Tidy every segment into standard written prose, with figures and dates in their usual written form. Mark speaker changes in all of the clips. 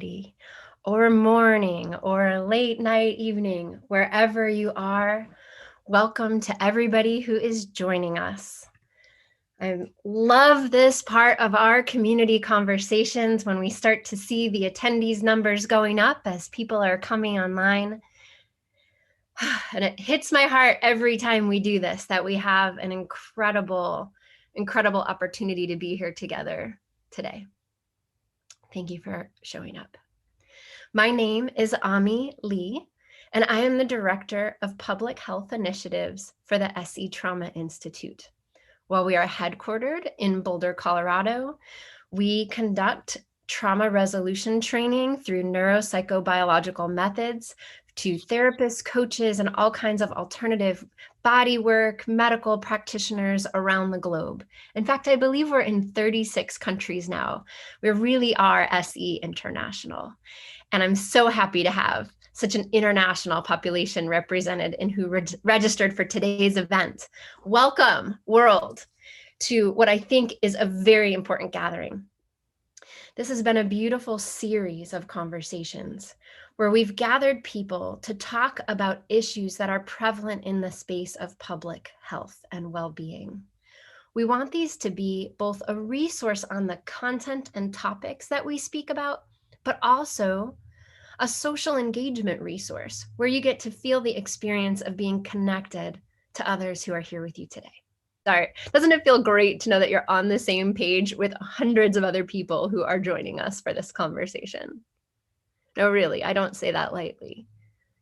Speaker 1: community, or morning, or late night, evening, wherever you are. Welcome to everybody who is joining us. I love this part of our community conversations when we start to see the attendees numbers going up as people are coming online. And it hits my heart every time we do this, that we have an incredible opportunity to be here together today. Thank you for showing up. My name is Amie, Leigh, and I am the Director of Public Health Initiatives for the SE Trauma Institute. While we are headquartered in Boulder, Colorado, we conduct trauma resolution training through neuropsychobiological methods to therapists, coaches, and all kinds of alternative body work, medical practitioners around the globe. In fact, I believe we're in 36 countries now. We really are SE International. And I'm so happy to have such an international population represented and who registered for today's event. Welcome, world, to what I think is a very important gathering. This has been a beautiful series of conversations where we've gathered people to talk about issues that are prevalent in the space of public health and well-being. We want these to be both a resource on the content and topics that we speak about, but also a social engagement resource where you get to feel the experience of being connected to others who are here with you today. Sorry, doesn't it feel great to know that you're on the same page with hundreds of other people who are joining us for this conversation? No, really, I don't say that lightly.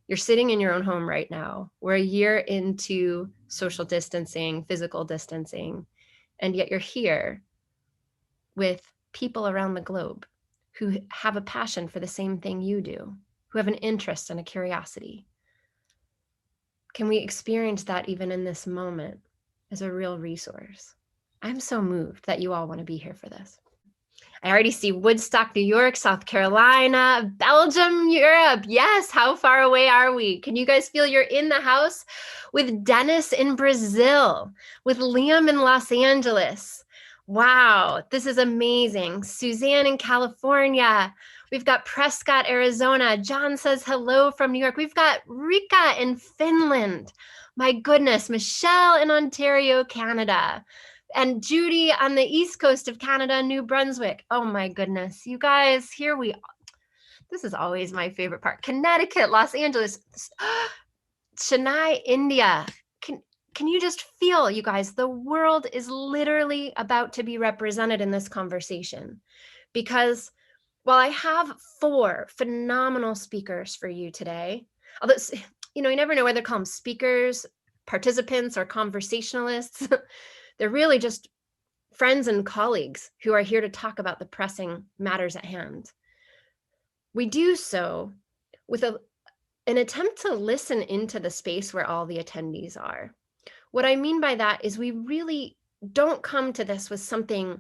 Speaker 1: You're sitting in your own home right now. We're a year into social distancing, physical distancing, and yet you're here with people around the globe who have a passion for the same thing you do, who have an interest and a curiosity. Can we experience that even in this moment as a real resource? I'm so moved that you all want to be here for this. I already see Woodstock, New York, South Carolina, Belgium, Europe. Yes, how far away are we? Can you guys feel you're in the house? With Dennis in Brazil, with Liam in Los Angeles. Wow, this is amazing. Suzanne in California. We've got Prescott, Arizona. John says hello from New York. We've got Rika in Finland. My goodness, Michelle in Ontario, Canada. And Judy on the east coast of Canada, New Brunswick. Oh my goodness, you guys, here we are. This is always my favorite part. Connecticut, Los Angeles, Chennai, India. Can you just feel, you guys, the world is literally about to be represented in this conversation. Because while I have 4 phenomenal speakers for you today, although, you never know whether to call them speakers, participants, or conversationalists. They're really just friends and colleagues who are here to talk about the pressing matters at hand. We do so with an attempt to listen into the space where all the attendees are. What I mean by that is we really don't come to this with something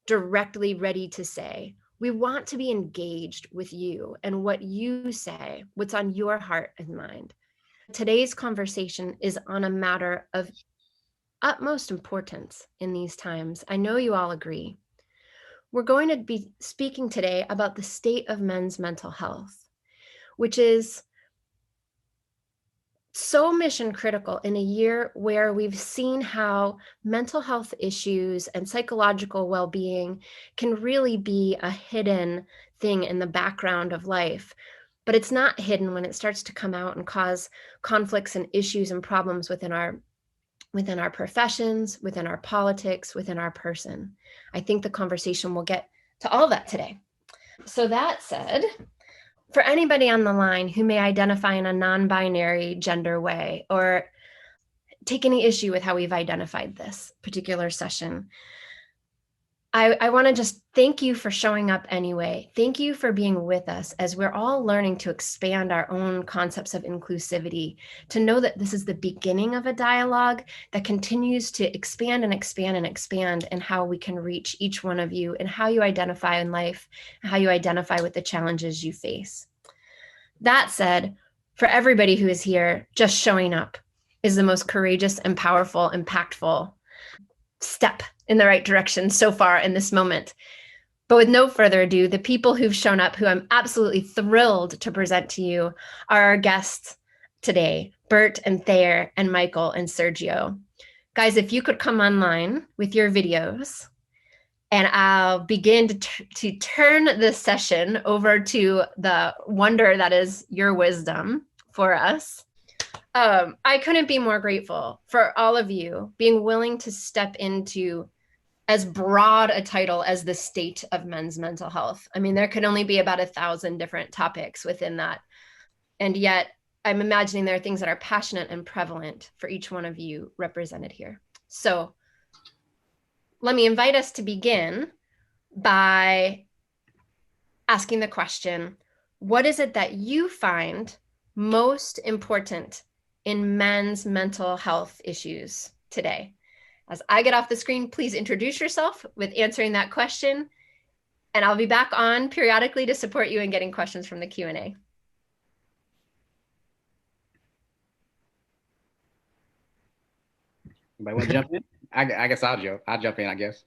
Speaker 1: directly ready to say. We want to be engaged with you and what you say, what's on your heart and mind. Today's conversation is on a matter of utmost importance in these times. I know you all agree. We're going to be speaking today about the state of men's mental health, which is so mission critical in a year where we've seen how mental health issues and psychological well-being can really be a hidden thing in the background of life. But it's not hidden when it starts to come out and cause conflicts and issues and problems within our professions, within our politics, within our person. I think the conversation will get to all that today. So that said, for anybody on the line who may identify in a non-binary gender way or take any issue with how we've identified this particular session, I want to just thank you for showing up anyway. Thank you for being with us as we're all learning to expand our own concepts of inclusivity, to know that this is the beginning of a dialogue that continues to expand and expand and expand, and how we can reach each one of you and how you identify in life, and how you identify with the challenges you face. That said, for everybody who is here, just showing up is the most courageous and powerful, impactful step in the right direction so far in this moment. But with no further ado, the people who've shown up, who I'm absolutely thrilled to present to you, are our guests today, Bert and Thayer and Michael and Sergio. Guys, if you could come online with your videos, and I'll begin to turn this session over to the wonder that is your wisdom for us. I couldn't be more grateful for all of you being willing to step into as broad a title as the state of men's mental health. I mean, there could only be about 1,000 different topics within that. And yet I'm imagining there are things that are passionate and prevalent for each one of you represented here. So let me invite us to begin by asking the question, what is it that you find most important in men's mental health issues today? As I get off the screen, please introduce yourself with answering that question, and I'll be back on periodically to support you in getting questions from the Q&A.
Speaker 2: Anybody want to jump in? I guess I'll jump in, I guess.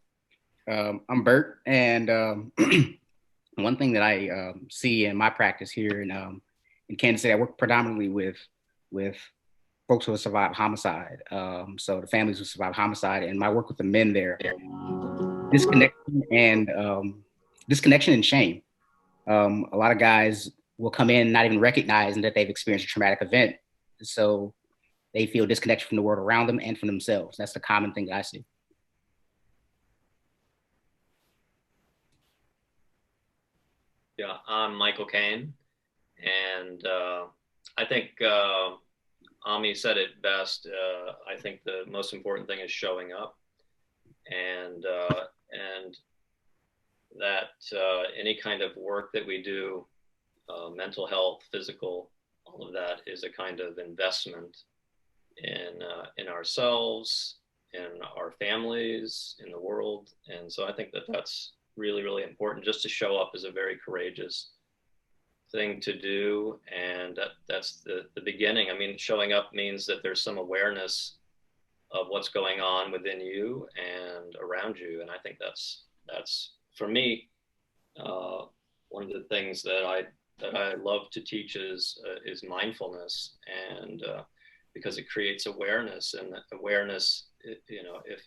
Speaker 2: I'm Bert, and one thing that I see in my practice here in Kansas City, I work predominantly with folks who have survived homicide. So the families who survived homicide, and my work with the men there, disconnection and shame. A lot of guys will come in not even recognizing that they've experienced a traumatic event, so they feel disconnected from the world around them and from themselves. That's the common thing that I see.
Speaker 3: Yeah, I'm Michael Kane, and I think Amie said it best. I think the most important thing is showing up, and that any kind of work that we do, mental health, physical, all of that is a kind of investment in ourselves, in our families, in the world, and so I think that that's really, really important. Just to show up is a very courageous thing to do, and that's the beginning. I mean, showing up means that there's some awareness of what's going on within you and around you, and I think that's for me one of the things that I love to teach is mindfulness, and because it creates awareness, and awareness, you know, if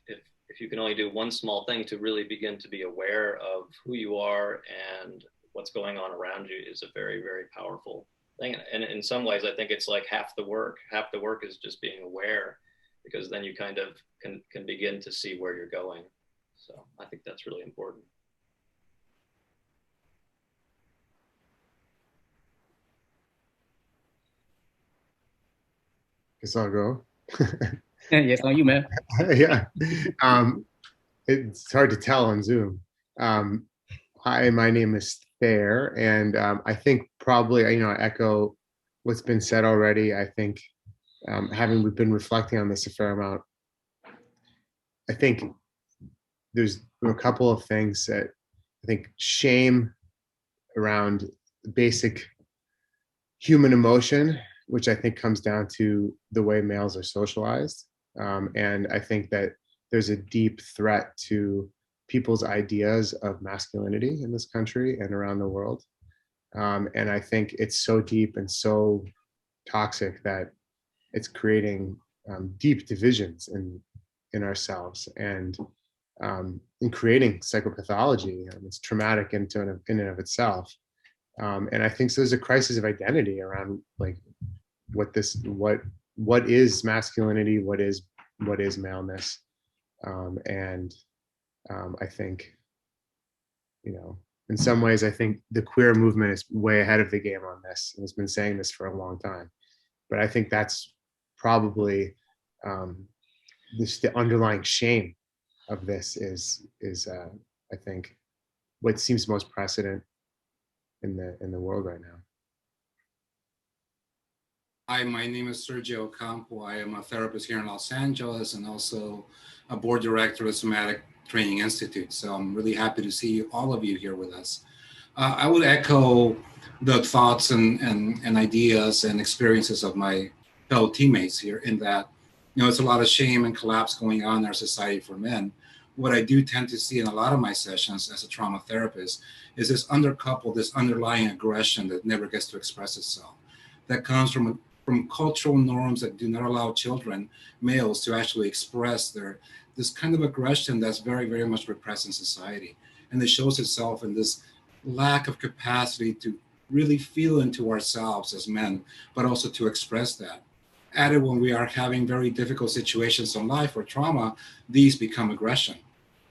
Speaker 3: you can only do one small thing to really begin to be aware of who you are and what's going on around you, is a very, very powerful thing. And in some ways, I think it's like half the work. Half the work is just being aware, because then you kind of can begin to see where you're going. So I think that's really important.
Speaker 4: Guess I'll go.
Speaker 2: Yes, on you, man.
Speaker 4: Yeah. It's hard to tell on Zoom. Hi, my name is Thayer, and I think probably, I echo what's been said already. I think we've been reflecting on this a fair amount, I think there's a couple of things that I think shame around basic human emotion, which I think comes down to the way males are socialized. And I think that there's a deep threat to people's ideas of masculinity in this country and around the world. And I think it's so deep and so toxic that it's creating deep divisions in ourselves, and in creating psychopathology. It's traumatic in and of itself. And I think so there's a crisis of identity around like what is masculinity, what is maleness. And I think, in some ways, I think the queer movement is way ahead of the game on this, and has been saying this for a long time. But I think that's probably the underlying shame of this is I think what seems most precedent in the world right now.
Speaker 5: Hi, my name is Sergio Ocampo. I am a therapist here in Los Angeles and also a board director of Somatic Training Institute. So I'm really happy to see all of you here with us. I would echo the thoughts and ideas and experiences of my fellow teammates here, in that, there's a lot of shame and collapse going on in our society for men. what I do tend to see in a lot of my sessions as a trauma therapist is this undercoupled, this underlying aggression that never gets to express itself, that comes from cultural norms that do not allow children, males, to actually express this kind of aggression that's very, very much repressed in society. And it shows itself in this lack of capacity to really feel into ourselves as men, but also to express that. Added when we are having very difficult situations in life or trauma, these become aggression.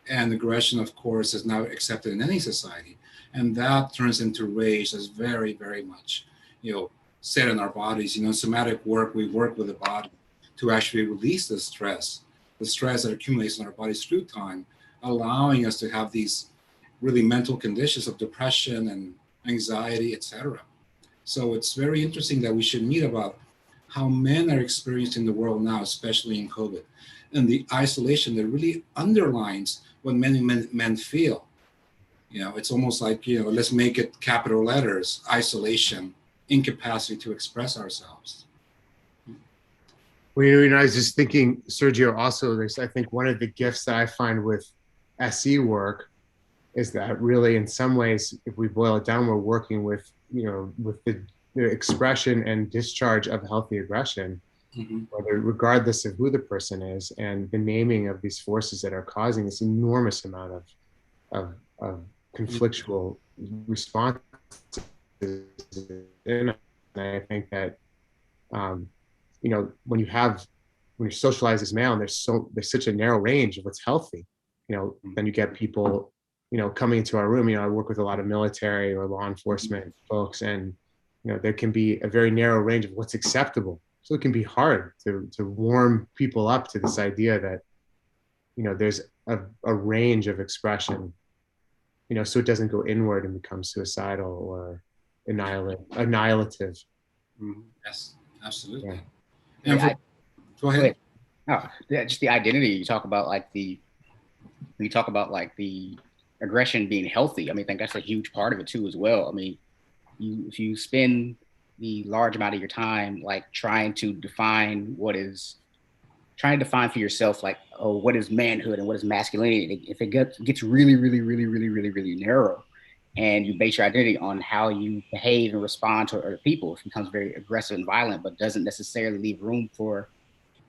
Speaker 5: And aggression, of course, is not accepted in any society. And that turns into rage that's very, very much, set in our bodies. Somatic work, we work with the body to actually release the stress that accumulates in our bodies through time, allowing us to have these really mental conditions of depression and anxiety, etc. So it's very interesting that we should meet about how men are experiencing the world now, especially in COVID, and the isolation that really underlines what many men feel. It's almost like, let's make it capital letters: isolation, incapacity to express ourselves.
Speaker 4: Well, I was just thinking, Sergio, also, I think one of the gifts that I find with SE work is that really, in some ways, if we boil it down, we're working with, with the expression and discharge of healthy aggression, whether regardless of who the person is, and the naming of these forces that are causing this enormous amount of conflictual responses. And I think that when you're socialized as male, and there's such a narrow range of what's healthy, then you get people, coming into our room. I work with a lot of military or law enforcement folks, and there can be a very narrow range of what's acceptable. So it can be hard to warm people up to this idea that there's a range of expression, so it doesn't go inward and become suicidal or annihilative.
Speaker 5: Yes, absolutely.
Speaker 2: Yeah.
Speaker 5: And go ahead.
Speaker 2: Oh, yeah, just the identity. You talk about the aggression being healthy. I mean, I think that's a huge part of it too, as well. I mean, if you spend the large amount of your time trying to define for yourself, what is manhood and what is masculinity, if it gets really, really, really, really, really, really narrow, and you base your identity on how you behave and respond to other people, it becomes very aggressive and violent, but doesn't necessarily leave room for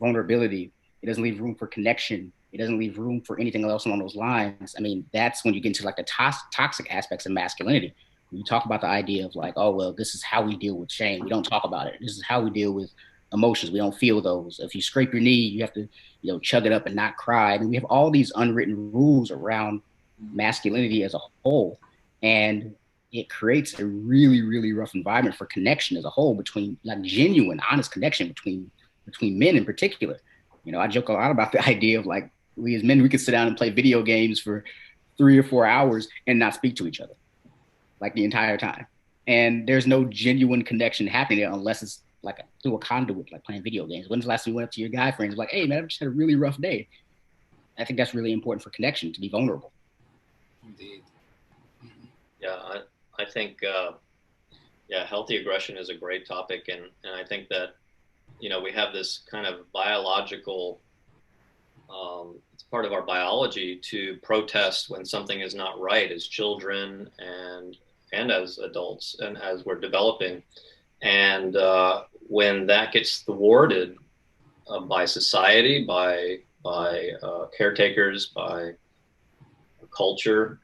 Speaker 2: vulnerability. It doesn't leave room for connection. It doesn't leave room for anything else along those lines. I mean, that's when you get into the toxic aspects of masculinity. When you talk about the idea of oh, well, this is how we deal with shame. We don't talk about it. This is how we deal with emotions. We don't feel those. If you scrape your knee, you have to, chug it up and not cry. I mean, we have all these unwritten rules around masculinity as a whole. And it creates a really, really rough environment for connection as a whole, between genuine, honest connection between men in particular. I joke a lot about the idea of we as men, we could sit down and play video games for 3 or 4 hours and not speak to each other the entire time. And there's no genuine connection happening there unless it's through a conduit, playing video games. When's the last time you went up to your guy friends hey man, I've just had a really rough day? I think that's really important for connection, to be vulnerable.
Speaker 5: Indeed.
Speaker 3: Yeah, I think healthy aggression is a great topic, and I think that we have this kind of biological, it's part of our biology to protest when something is not right as children and as adults and as we're developing. And when that gets thwarted by society, by caretakers, by culture,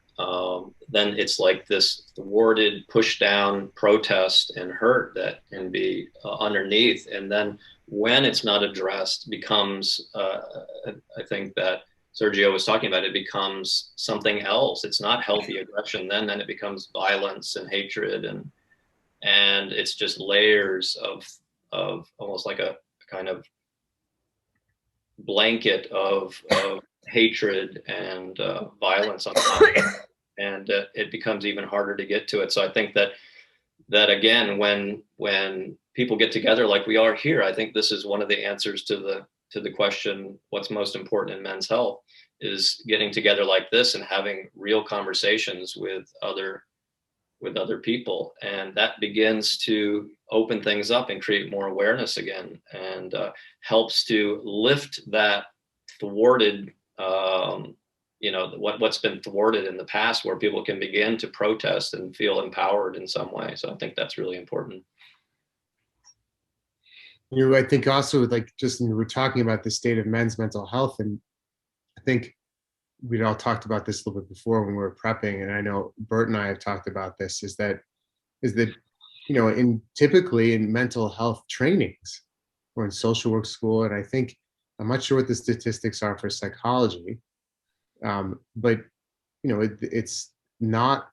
Speaker 3: then it's this thwarted, pushed down protest and hurt that can be underneath. And then when it's not addressed, becomes, I think that Sergio was talking about, it becomes something else. It's not healthy aggression then it becomes violence and hatred, and it's just layers of almost like a kind of blanket of hatred and violence on top, and it becomes even harder to get to it. So I think that again, when people get together like we are here, I think this is one of the answers to the question, what's most important in men's health, is getting together like this and having real conversations with other people, and that begins to open things up and create more awareness again, and helps to lift that thwarted you know, what's been thwarted in the past, where people can begin to protest and feel empowered in some way. So I think that's really important.
Speaker 4: You know, I think also like just we're talking about the state of men's mental health, and I think we'd all talked about this a little bit before when we were prepping, and I know Bert and I have talked about this, is that you know, in typically in mental health trainings or in social work school, and I think I'm not sure what the statistics are for psychology, but you know, it's not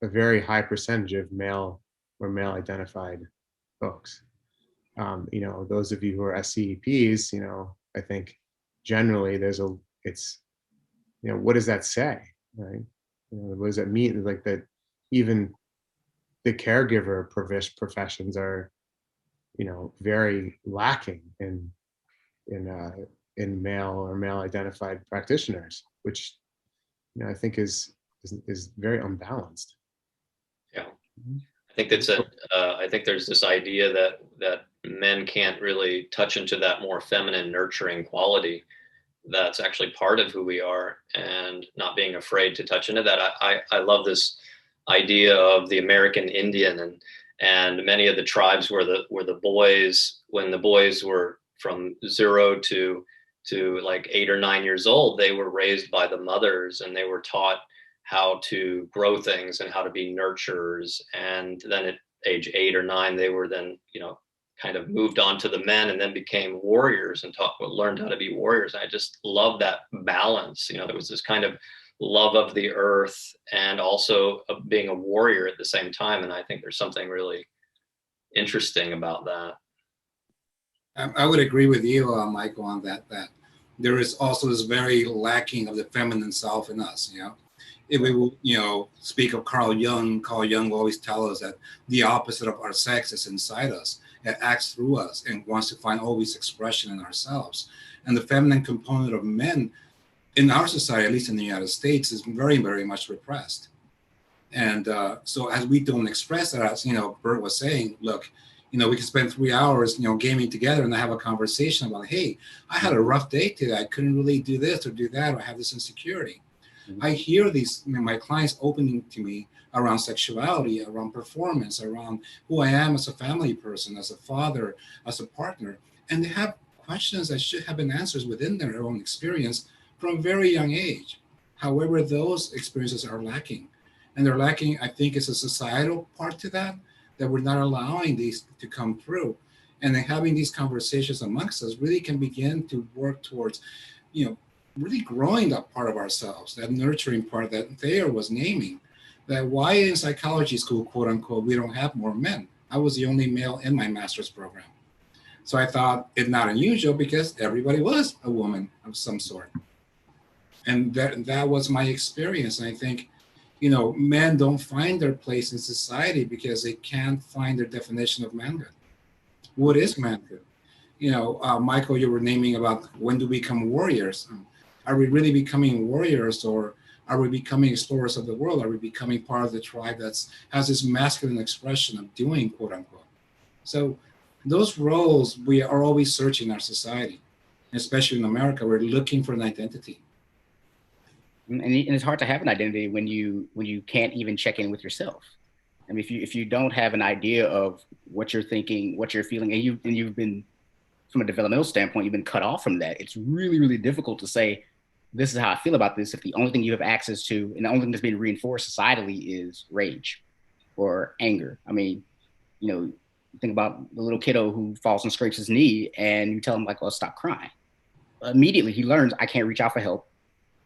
Speaker 4: a very high percentage of male or male identified folks. You know, those of you who are SCEPs, you know, I think generally it's, you know, what does that say, right? You know, what does that mean? Like that, even the caregiver professions are, you know, very lacking in male or male identified practitioners, which, you know, I think is very unbalanced.
Speaker 3: Yeah, I think that's it. I think there's this idea that men can't really touch into that more feminine, nurturing quality that's actually part of who we are, and not being afraid to touch into that. I love this idea of the American Indian, and many of the tribes where the boys, when the boys were from 0 to like 8 or 9 years old, they were raised by the mothers, and they were taught how to grow things and how to be nurturers. And then at age 8 or 9, they were then, you know, kind of moved on to the men, and then became warriors and learned how to be warriors. I just love that balance. You know, there was this kind of love of the earth, and also of being a warrior at the same time. And I think there's something really interesting about that.
Speaker 5: I would agree with you, Michael, on that. That there is also this very lacking of the feminine self in us. You know, if we will, you know, speak of Carl Jung will always tell us that the opposite of our sex is inside us. It acts through us and wants to find always expression in ourselves. And the feminine component of men in our society, at least in the United States, is very, very much repressed. And so as we don't express that, as you know, Bert was saying, look, you know, we can spend 3 hours, you know, gaming together and have a conversation about, hey, I had a rough day today. I couldn't really do this or do that, or I have this insecurity. Mm-hmm. I hear these, you know, my clients opening to me around sexuality, around performance, around who I am as a family person, as a father, as a partner. And they have questions that should have been answers within their own experience from a very young age. However, those experiences are lacking. And they're lacking, I think, is a societal part to that we're not allowing these to come through. And then having these conversations amongst us really can begin to work towards, you know, really growing that part of ourselves, that nurturing part that Thayer was naming. That why in psychology school, quote unquote, we don't have more men. I was the only male in my master's program. So I thought it not unusual because everybody was a woman of some sort. And that was my experience. And I think, you know, men don't find their place in society because they can't find their definition of manhood. What is manhood? You know, Michael, you were naming about when do we become warriors? Are we really becoming warriors, or are we becoming explorers of the world? Are we becoming part of the tribe that has this masculine expression of doing, quote unquote? So those roles, we are always searching in our society, especially in America. We're looking for an identity.
Speaker 2: And it's hard to have an identity when you can't even check in with yourself. I mean, if you don't have an idea of what you're thinking, what you're feeling, and you've been, from a developmental standpoint, you've been cut off from that. It's really, really difficult to say, this is how I feel about this, if the only thing you have access to and the only thing that's being reinforced societally is rage or anger. I mean, you know, think about the little kiddo who falls and scrapes his knee, and you tell him, like, well, stop crying. Immediately he learns, I can't reach out for help.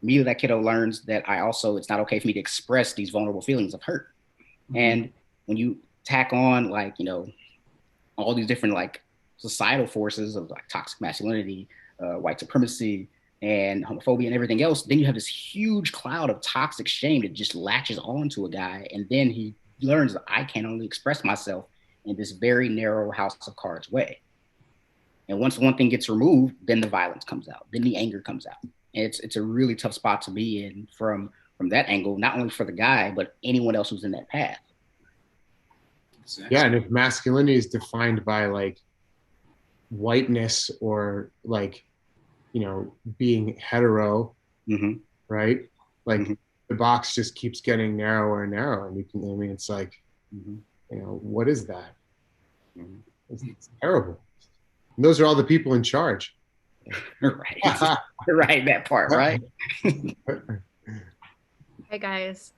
Speaker 2: Immediately that kiddo learns that it's not okay for me to express these vulnerable feelings of hurt. Mm-hmm. And when you tack on, like, you know, all these different, like, societal forces of, like, toxic masculinity, white supremacy, and homophobia and everything else, then you have this huge cloud of toxic shame that just latches onto a guy. And then he learns that I can only express myself in this very narrow house of cards way. And once one thing gets removed, then the violence comes out, then the anger comes out. And it's a really tough spot to be in from that angle, not only for the guy, but anyone else who's in that path.
Speaker 4: Yeah, and if masculinity is defined by, like, whiteness or, like, you know, being hetero, mm-hmm. right? like
Speaker 2: Mhm.
Speaker 4: the box just keeps getting narrower and narrower, and it's like,
Speaker 2: Mhm.
Speaker 4: what is that?
Speaker 2: Mhm.
Speaker 4: It's terrible. And those are all the people in charge.
Speaker 2: Right. Right. That part, right?
Speaker 1: Hi, guys.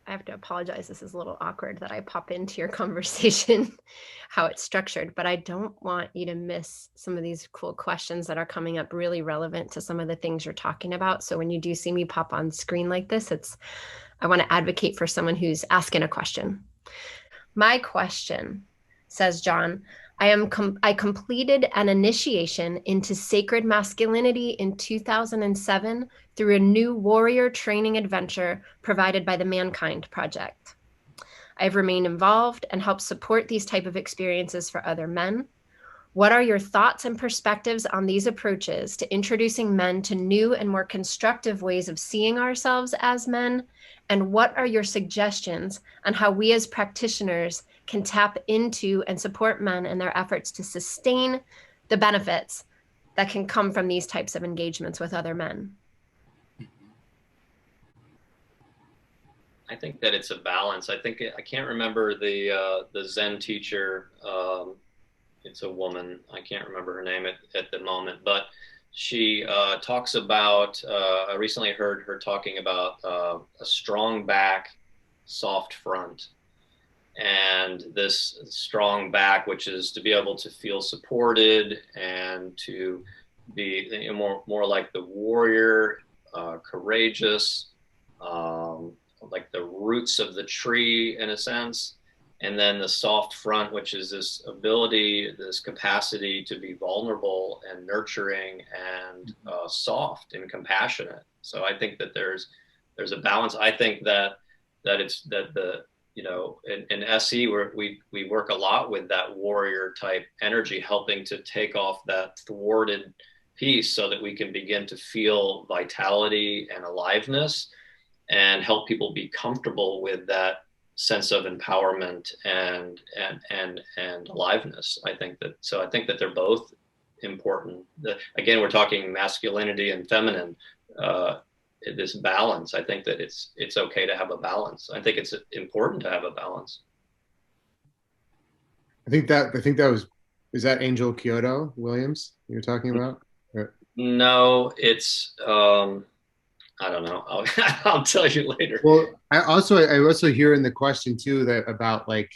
Speaker 1: I have to apologize. This is a little awkward that I pop into your conversation, how it's structured, but I don't want you to miss some of these cool questions that are coming up, really relevant to some of the things you're talking about. So when you do see me pop on screen like this, I want to advocate for someone who's asking a question. My question, says John, I completed an initiation into sacred masculinity in 2007 through a new warrior training adventure provided by the Mankind Project. I've remained involved and helped support these type of experiences for other men. What are your thoughts and perspectives on these approaches to introducing men to new and more constructive ways of seeing ourselves as men? And what are your suggestions on how we as practitioners can tap into and support men in their efforts to sustain the benefits that can come from these types of engagements with other men?
Speaker 3: I think that it's a balance. I can't remember the Zen teacher. It's a woman. I can't remember her name at the moment, but she talks about. I recently heard her talking about a strong back, soft front, and this strong back, which is to be able to feel supported and to be more like the warrior, courageous, like the roots of the tree in a sense. And then the soft front, which is this ability, this capacity to be vulnerable and nurturing and soft and compassionate. So I think that there's a balance. I think that it's that the in SE we work a lot with that warrior type energy, helping to take off that thwarted piece so that we can begin to feel vitality and aliveness and help people be comfortable with that sense of empowerment and aliveness. I think that they're both important. Again, we're talking masculinity and feminine. This balance. I think that it's okay to have a balance. I think it's important to have a balance.
Speaker 4: I think that was, is that Angel Kyoto Williams you're talking about?
Speaker 3: No, it's I don't know. I'll tell you later.
Speaker 4: Well, I also hear in the question too that about like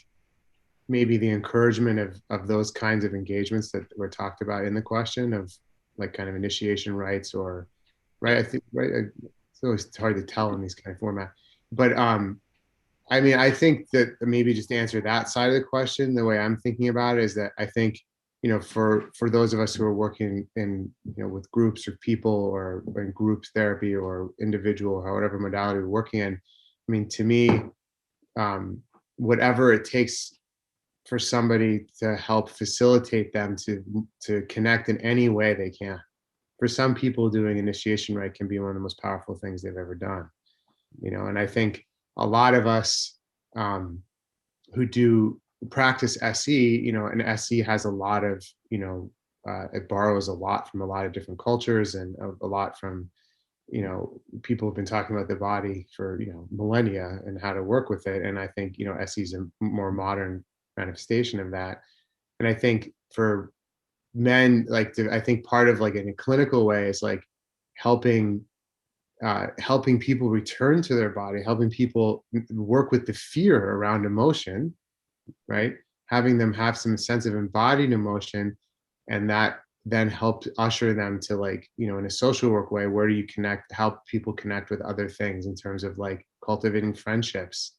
Speaker 4: maybe the encouragement of those kinds of engagements that were talked about in the question of like kind of initiation rites or right. I think right. It's always hard to tell in these kind of format, but I mean, I think that maybe just to answer that side of the question, the way I'm thinking about it is that I think, for those of us who are working in, with groups or people or in groups therapy or individual, or whatever modality we're working in, I mean, to me, whatever it takes for somebody to help facilitate them to connect in any way they can. For some people, doing initiation rite can be one of the most powerful things they've ever done. And I think a lot of us who do practice SE, and SE has a lot of, it borrows a lot from a lot of different cultures and a lot from, people have been talking about the body for, millennia and how to work with it. And I think, SE is a more modern manifestation of that. And I think for men, like, I think part of like in a clinical way is like helping helping people return to their body, helping people work with the fear around emotion, right? Having them have some sense of embodied emotion, and that then helped usher them to like, in a social work way, where do you help people connect with other things in terms of like cultivating friendships,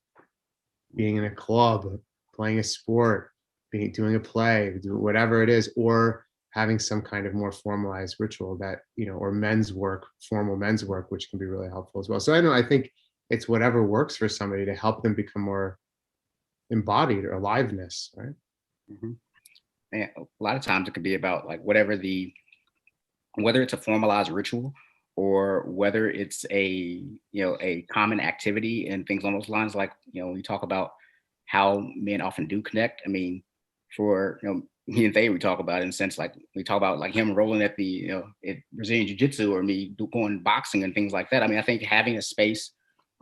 Speaker 4: being in a club, playing a sport, doing a play, whatever it is, or having some kind of more formalized ritual that, or formal men's work, which can be really helpful as well. So I think it's whatever works for somebody to help them become more embodied or aliveness, right?
Speaker 2: Mm-hmm. And a lot of times it could be about like whether it's a formalized ritual or whether it's a common activity and things along those lines. Like, we talk about how men often do connect. I mean, for, me and Thay, we talk about it in a sense, like we talk about like him rolling at the, at Brazilian Jiu-Jitsu, or me going boxing and things like that. I mean, I think having a space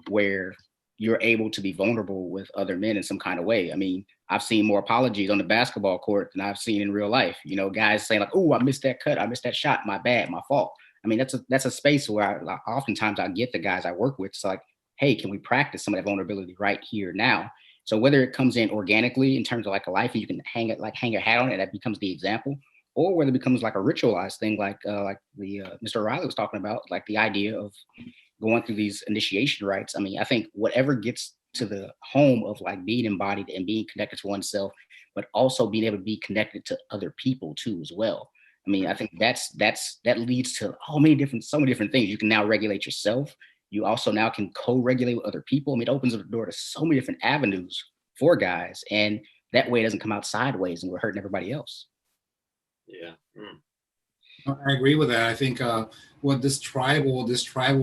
Speaker 2: where you're able to be vulnerable with other men in some kind of way. I mean, I've seen more apologies on the basketball court than I've seen in real life. Guys saying like, "Oh, I missed that cut. I missed that shot. My bad. My fault." I mean, that's a space where oftentimes I get the guys I work with. It's like, hey, can we practice some of that vulnerability right here now? So whether it comes in organically in terms of like a life and you can hang your hat on it, that becomes the example, or whether it becomes like a ritualized thing, like the Mr. Riley was talking about, like the idea of going through these initiation rites. I mean, I think whatever gets to the home of like being embodied and being connected to oneself, but also being able to be connected to other people too as well. I mean, I think that leads to so many different things. You can now regulate yourself. You also now can co-regulate with other people. I mean, it opens up the door to so many different avenues for guys, and that way it doesn't come out sideways and we're hurting everybody else.
Speaker 3: Yeah.
Speaker 5: I agree with that. I think what this tribal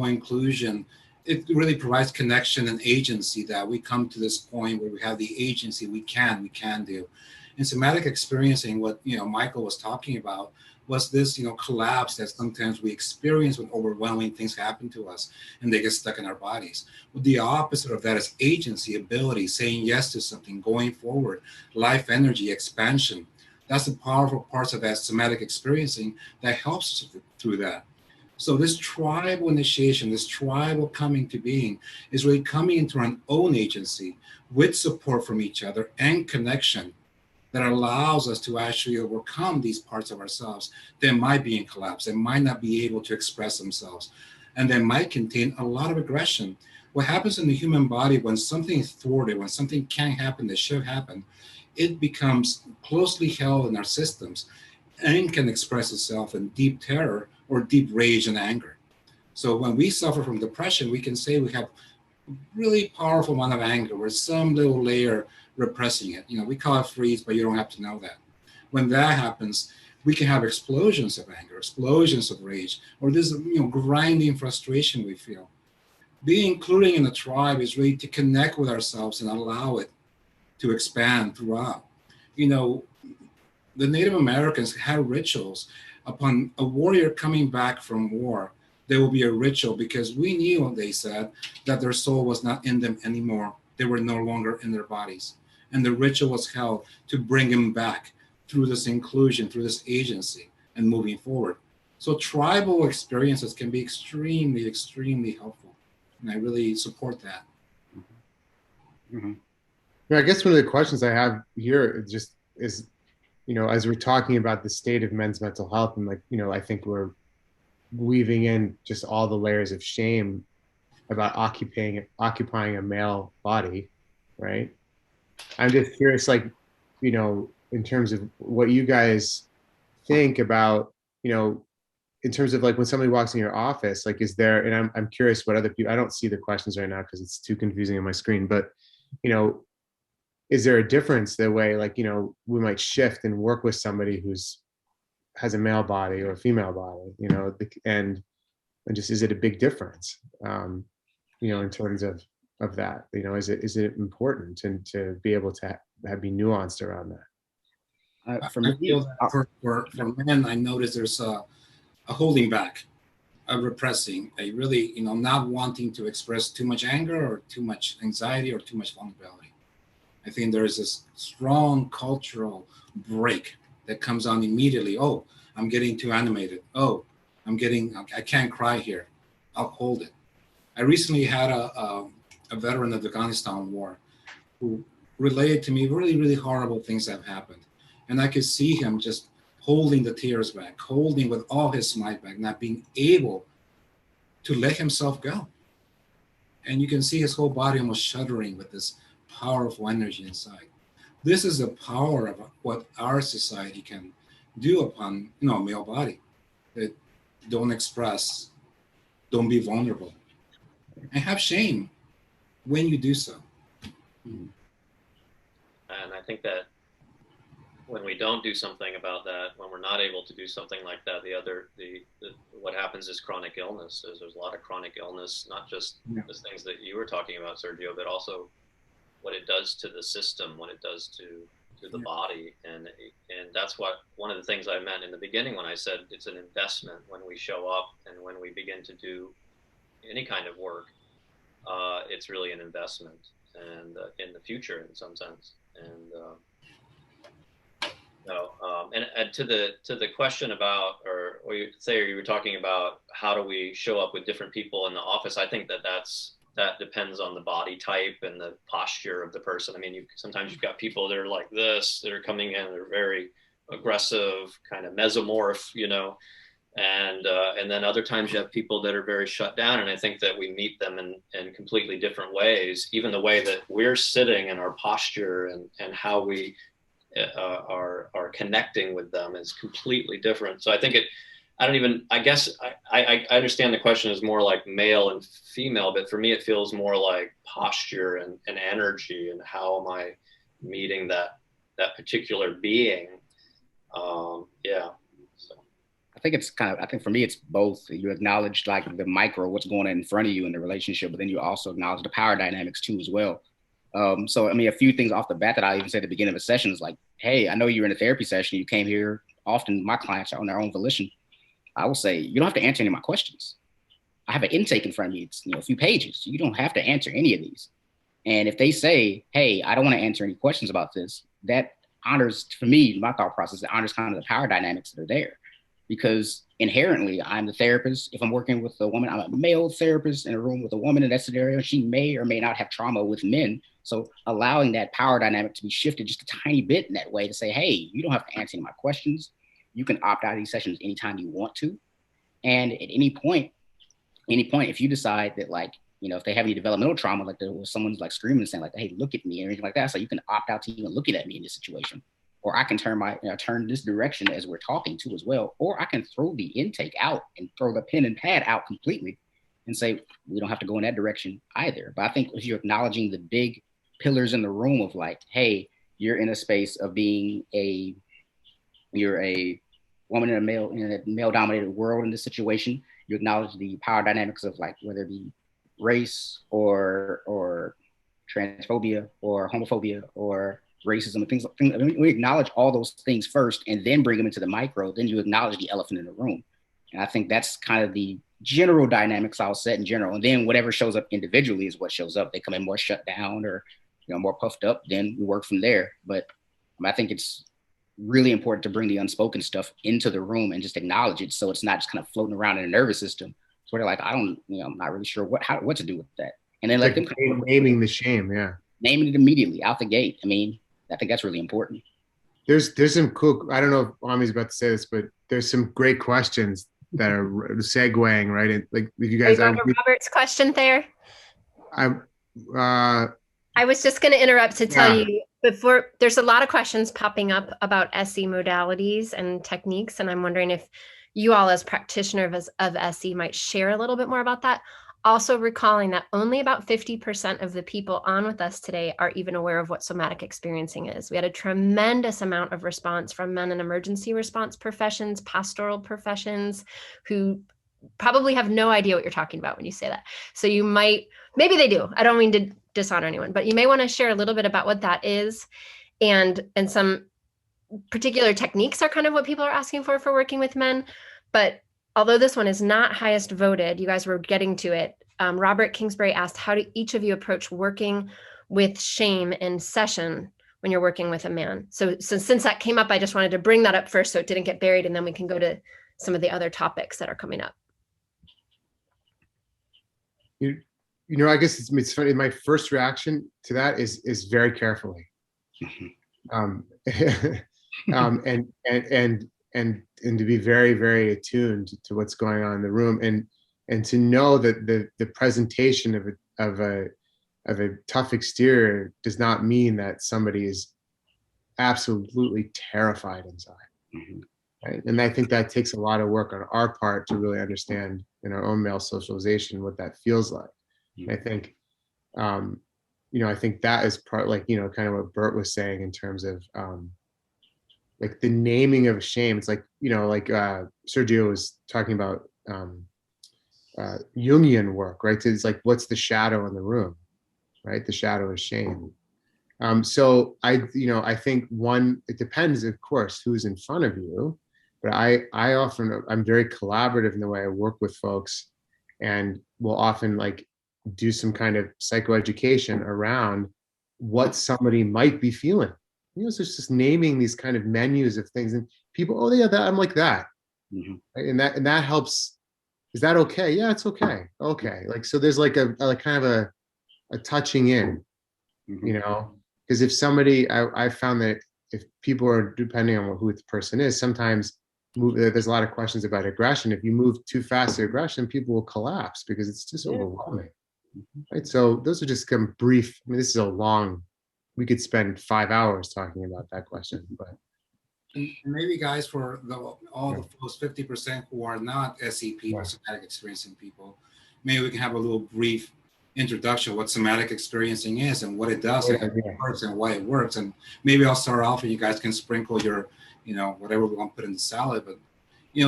Speaker 5: inclusion, it really provides connection and agency, that we come to this point where we have the agency, we can do. In somatic experiencing, what Michael was talking about was this collapse that sometimes we experience when overwhelming things happen to us and they get stuck in our bodies. Well, the opposite of that is agency, ability, saying yes to something, going forward, life energy, expansion. That's the powerful parts of that somatic experiencing that helps through that. So this tribal initiation, this tribal coming to being, is really coming into our own agency with support from each other and connection that allows us to actually overcome these parts of ourselves that might be in collapse, that might not be able to express themselves, and that might contain a lot of aggression. What happens in the human body when something is thwarted, when something can't happen that should happen, it becomes closely held in our systems and can express itself in deep terror or deep rage and anger. So when we suffer from depression, we can say we have a really powerful amount of anger where some little layer repressing it. We call it freeze, but you don't have to know that. When that happens, we can have explosions of anger, explosions of rage, or this grinding frustration we feel. Being included in a tribe is really to connect with ourselves and allow it to expand throughout. The Native Americans had rituals. Upon a warrior coming back from war, there will be a ritual, because we knew, they said, that their soul was not in them anymore. They were no longer in their bodies. And the ritual was held to bring them back through this inclusion, through this agency, and moving forward. So tribal experiences can be extremely, extremely helpful. And I really support that.
Speaker 4: Mm-hmm. I guess one of the questions I have here is, as we're talking about the state of men's mental health, and I think we're weaving in just all the layers of shame about occupying a male body, right? I'm just curious, in terms of what you guys think about, in terms of when somebody walks in your office, is there, and I'm curious what other people, I don't see the questions right now because it's too confusing on my screen, but, is there a difference the way, we might shift and work with somebody has a male body or a female body, and just, is it a big difference, in terms of that, is it important and to be able to be nuanced around that?
Speaker 5: For me, I feel that for men, I notice there's a holding back, a repressing, a really, not wanting to express too much anger or too much anxiety or too much vulnerability. I think there is this strong cultural break that comes on immediately. Oh, I'm getting too animated. Oh, I can't cry here. I'll hold it. I recently had a veteran of the Afghanistan war who related to me really, really horrible things that have happened. And I could see him just holding the tears back, holding with all his might back, not being able to let himself go. And you can see his whole body almost shuddering with this powerful energy inside. This is the power of what our society can do upon a male body. That don't express, don't be vulnerable, and have shame when you do so.
Speaker 3: And I think that when we don't do something about that, when we're not able to do something like that, what happens is chronic illness. There's a lot of chronic illness, not just the things that you were talking about, Sergio, but also what it does to the system, what it does to to the body, and that's what one of the things I meant in the beginning when I said it's an investment when we show up and when we begin to do any kind of work. It's really an investment and in the future in some sense. And and to the question about, or you were talking about how do we show up with different people in the office. I think that depends on the body type and the posture of the person. I mean, sometimes you've got people that are like this, that are coming in, they're very aggressive, kind of mesomorph, and then other times you have people that are very shut down. And I think that we meet them in completely different ways. Even the way that we're sitting and our posture and how we are connecting with them is completely different. So I think I guess I understand the question is more like male and female, but for me, it feels more like posture and energy, and how am I meeting that particular being? Yeah. So
Speaker 2: I think for me, it's both. You acknowledge like the micro, what's going on in front of you in the relationship, but then you also acknowledge the power dynamics too as well. So, I mean, a few things off the bat that I even said at the beginning of a session is like, hey, I know you're in a therapy session. You came here. Often my clients are on their own volition. I will say, you don't have to answer any of my questions. I have an intake in front of me. It's a few pages. You don't have to answer any of these. And if they say, hey, I don't want to answer any questions about this, that honors, for me, my thought process, it honors kind of the power dynamics that are there. Because inherently, I'm the therapist. If I'm working with a woman, I'm a male therapist in a room with a woman in that scenario. She may or may not have trauma with men. So allowing that power dynamic to be shifted just a tiny bit in that way to say, hey, you don't have to answer any of my questions. You can opt out of these sessions anytime you want to. And at any point, if you decide that, like, if they have any developmental trauma, like there was someone's like screaming and saying like, hey, look at me and anything like that. So you can opt out to even looking at me in this situation. Or I can turn this direction as we're talking to as well. Or I can throw the intake out and throw the pen and pad out completely and say, we don't have to go in that direction either. But I think if you're acknowledging the big pillars in the room of like, hey, you're in a space of you're a woman in a male dominated world in this situation, you acknowledge the power dynamics of like, whether it be race or transphobia or homophobia or racism and things. We acknowledge all those things first and then bring them into the micro. Then you acknowledge the elephant in the room. And I think that's kind of the general dynamics I'll set in general. And then whatever shows up individually is what shows up. They come in more shut down or more puffed up, then we work from there. But I think it's really important to bring the unspoken stuff into the room and just acknowledge it, so it's not just kind of floating around in the nervous system. So they're like, I'm not really sure what to do with that. And then let them
Speaker 4: naming the shame,
Speaker 2: naming it immediately out the gate. I mean, I think that's really important.
Speaker 4: There's some cool, I don't know if Amie's about to say this, but there's some great questions that are segueing right in. Like, if you guys,
Speaker 1: are you going to Robert's question there? I was just going to interrupt to tell you before, there's a lot of questions popping up about SE modalities and techniques. And I'm wondering if you all as practitioners of SE might share a little bit more about that. Also recalling that only about 50% of the people on with us today are even aware of what somatic experiencing is. We had a tremendous amount of response from men in emergency response professions, pastoral professions, who probably have no idea what you're talking about when you say that. So you might, maybe they do. I don't mean to dishonor anyone, but you may want to share a little bit about what that is, and some particular techniques are kind of what people are asking for working with men. But although this one is not highest voted, you guys were getting to it. Robert Kingsbury asked, how do each of you approach working with shame in session when you're working with a man? So since that came up, I just wanted to bring that up first so it didn't get buried, and then we can go to some of the other topics that are coming up.
Speaker 4: I guess it's funny. My first reaction to that is very carefully, and to be very, very attuned to what's going on in the room, and to know that the presentation of a tough exterior does not mean that somebody is absolutely terrified inside. Mm-hmm. Right? And I think that takes a lot of work on our part to really understand in our own male socialization what that feels like. Mm-hmm. I think, I think that is part, like, kind of what Bert was saying in terms of, like the naming of shame. It's like, Sergio was talking about Jungian work, right? So it's like, what's the shadow in the room, right? The shadow is shame. So I think it depends, of course, who's in front of you, but I'm very collaborative in the way I work with folks, and will often like do some kind of psychoeducation around what somebody might be feeling. So it's just naming these kind of menus of things, and people, oh yeah, I'm like that, right? And that helps. Is that okay? Yeah, it's okay. Okay, like so, there's like a kind of a touching in, because if somebody, I found that if people are, depending on who the person is, sometimes there's a lot of questions about aggression. If you move too fast to aggression, people will collapse because it's just overwhelming, right? So those are just some brief. I mean, this is a long. We could spend 5 hours talking about that question, but
Speaker 5: And maybe guys, for all the folks, 50% who are not SE people,
Speaker 4: Yeah.
Speaker 5: somatic experiencing people, maybe we can have a little brief introduction of what somatic experiencing is and what it does and how it works and why it works. And maybe I'll start off and you guys can sprinkle your, whatever we want to put in the salad. But,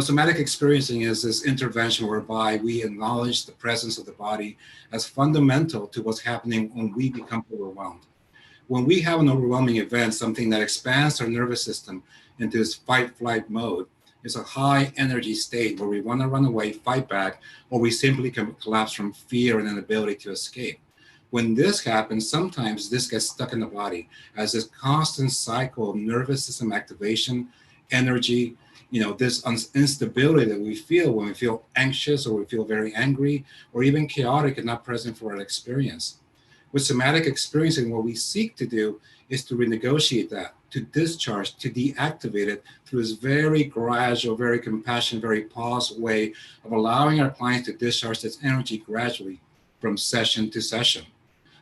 Speaker 5: somatic experiencing is this intervention whereby we acknowledge the presence of the body as fundamental to what's happening when we become overwhelmed. When we have an overwhelming event, something that expands our nervous system into this fight-flight mode, it's a high energy state where we want to run away, fight back, or we simply can collapse from fear and inability to escape. When this happens, sometimes this gets stuck in the body as this constant cycle of nervous system activation, energy, this instability that we feel when we feel anxious or we feel very angry or even chaotic and not present for our experience. With somatic experiencing, what we seek to do is to renegotiate that, to discharge, to deactivate it through this very gradual, very compassionate, very paused way of allowing our clients to discharge this energy gradually from session to session.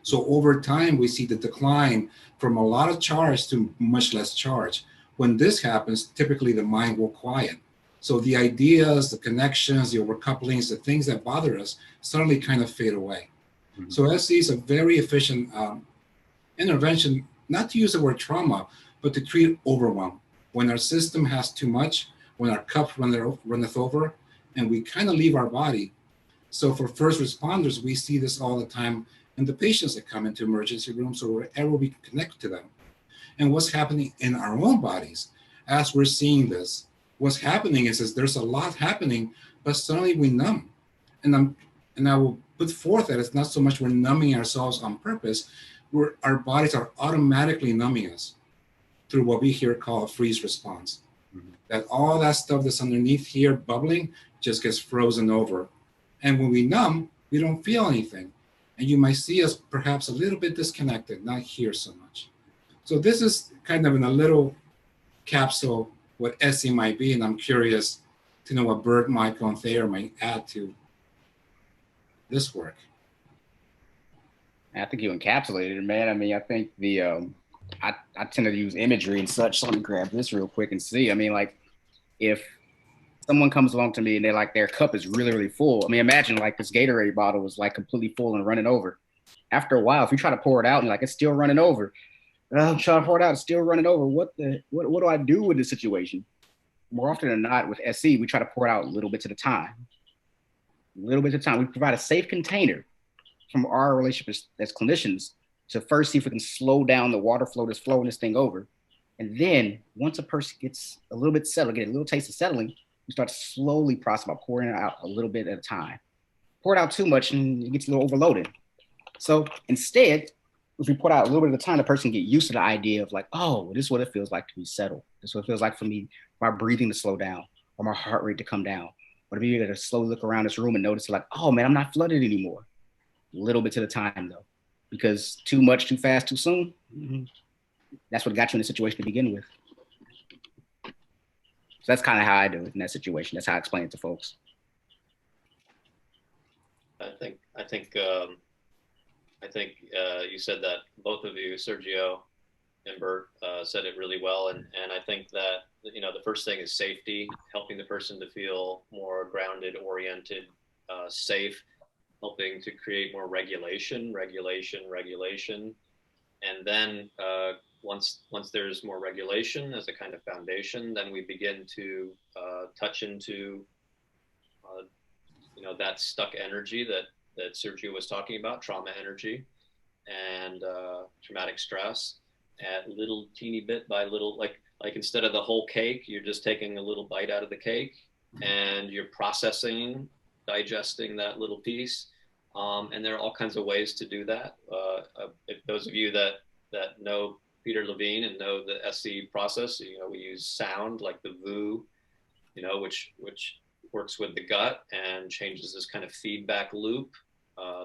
Speaker 5: So over time, we see the decline from a lot of charge to much less charge. When this happens, typically the mind will quiet. So the ideas, the connections, the overcouplings, the things that bother us suddenly kind of fade away. So SE is a very efficient intervention, not to use the word trauma, but to treat overwhelm. When our system has too much, when our cup runneth over, and we kind of leave our body. So for first responders, we see this all the time in the patients that come into emergency rooms or wherever we connect to them. And what's happening in our own bodies as we're seeing this, what's happening is there's a lot happening, but suddenly we numb. And I will put forth that it's not so much we're numbing ourselves on purpose, our bodies are automatically numbing us through what we here call a freeze response. That all that stuff that's underneath here bubbling just gets frozen over. And when we numb, we don't feel anything. And you might see us perhaps a little bit disconnected, not here so much. So this is kind of in a little capsule what SE might be, and I'm curious to know what Bert, Michael, and Thayer might add to this work.
Speaker 2: I think you encapsulated it, man. I mean, I think I tend to use imagery and such. So let me grab this real quick and see. I mean, like if someone comes along to me and they're like, their cup is really, really full. I mean, imagine like this Gatorade bottle was like completely full and running over. After a while, if you try to pour it out and like it's still running over, I'm trying to pour it out, it's still running over. What do I do with this situation? More often than not, with SE, we try to pour it out a little bit at a time. A little bit at a time. We provide a safe container from our relationship as clinicians to first see if we can slow down the water flow that's flowing this thing over. And then once a person gets a little bit settled, get a little taste of settling, we start to slowly process by pouring it out a little bit at a time. Pour it out too much and it gets a little overloaded. So instead, if we pour it out a little bit at a time, the person get used to the idea of like, oh, this is what it feels like to be settled. This is what it feels like for me, my breathing to slow down or my heart rate to come down. But if you get to slowly look around this room and notice like, oh man, I'm not flooded anymore. A little bit at a time though, because too much, too fast, too soon, that's what got you in the situation to begin with. So that's kind of how I do it in that situation. That's how I explain it to folks.
Speaker 3: I think you said that both of you, Sergio and Bert, said it really well, and I think that the first thing is safety, helping the person to feel more grounded, oriented, safe, helping to create more regulation, and then once there's more regulation as a kind of foundation, then we begin to touch into that stuck energy that Sergio was talking about, trauma energy. and traumatic stress at little teeny bit by little, like instead of the whole cake, you're just taking a little bite out of the cake and you're processing, digesting that little piece. And there are all kinds of ways to do that. If those of you that know Peter Levine and know the SE process, we use sound like the VU, which works with the gut and changes this kind of feedback loop,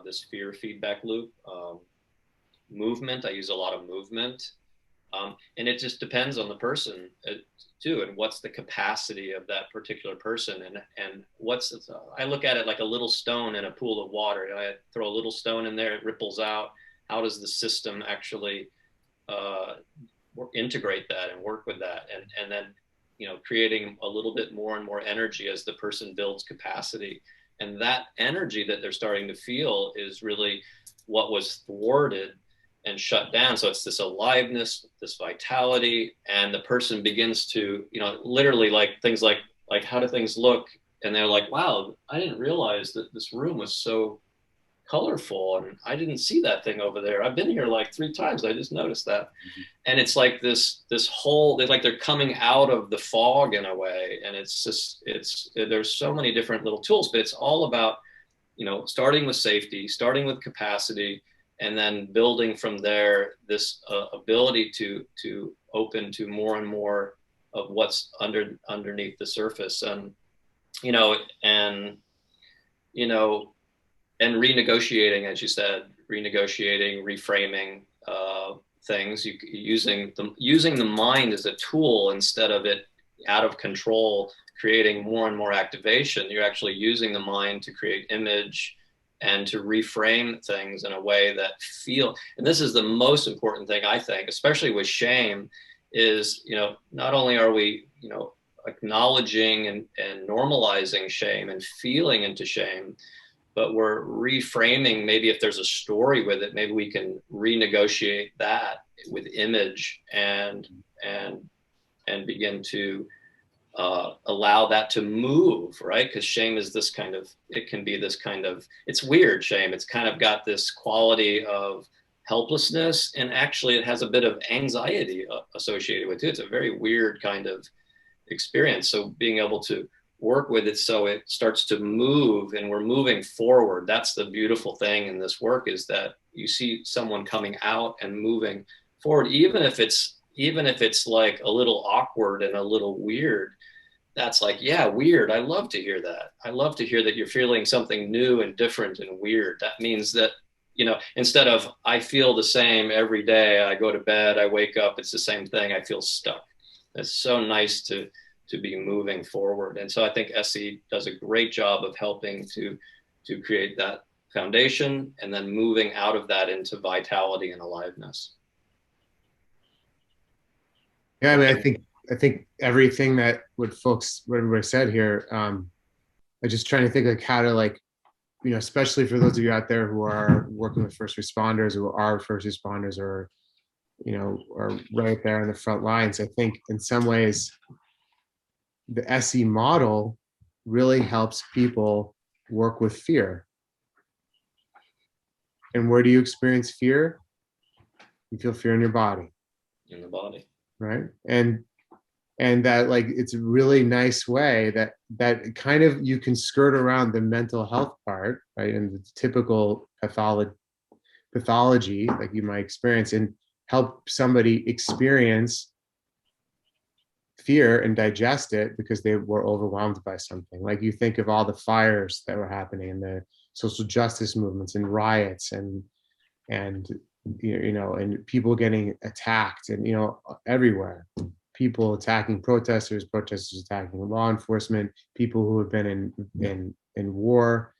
Speaker 3: this fear feedback loop. Movement, I use a lot of movement. And it just depends on the person too, and what's the capacity of that particular person, and I look at it like a little stone in a pool of water. I throw a little stone in there, it ripples out. How does the system actually integrate that and work with that, and then creating a little bit more and more energy as the person builds capacity, and that energy that they're starting to feel is really what was thwarted and shut down. So it's this aliveness, this vitality, and the person begins to, literally like things like how do things look? And they're like, wow, I didn't realize that this room was so colorful, and I didn't see that thing over there. I've been here like 3 times. I just noticed that. Mm-hmm. And it's like this whole, they're coming out of the fog in a way. And it's just, there's so many different little tools, but it's all about, starting with safety, starting with capacity, and then building from there this ability to open to more and more of what's underneath the surface, and renegotiating, as you said, reframing things, using the mind as a tool instead of it out of control, creating more and more activation. You're actually using the mind to create image and to reframe things in a way that and this is the most important thing, I think, especially with shame, is, not only are we, acknowledging and normalizing shame and feeling into shame, but we're reframing. Maybe if there's a story with it, maybe we can renegotiate that with image and begin to allow that to move, right? Because shame is this kind of, it can be this kind of, it's weird shame. It's kind of got this quality of helplessness, and actually it has a bit of anxiety associated with it. It's a very weird kind of experience. So being able to work with it so it starts to move and we're moving forward. That's the beautiful thing in this work, is that you see someone coming out and moving forward, even if it's like a little awkward and a little weird. That's like, yeah, weird. I love to hear that. I love to hear that you're feeling something new and different and weird. That means that, instead of I feel the same every day, I go to bed, I wake up, it's the same thing, I feel stuck. It's so nice to be moving forward. And so I think SE does a great job of helping to create that foundation and then moving out of that into vitality and aliveness.
Speaker 4: Yeah, I mean, I think everything that what everybody said here, I'm just trying to think like how to especially for those of you out there who are working with first responders, who are first responders, or are right there on the front lines. I think in some ways the SE model really helps people work with fear. And where do you experience fear? You feel fear in your body.
Speaker 3: In the body.
Speaker 4: Right. And that it's a really nice way that kind of you can skirt around the mental health part, right? And the typical pathology like you might experience, and help somebody experience fear and digest it because they were overwhelmed by something. Like you think of all the fires that were happening and the social justice movements and riots and and people getting attacked and everywhere. People attacking protesters attacking law enforcement, people who have been in war,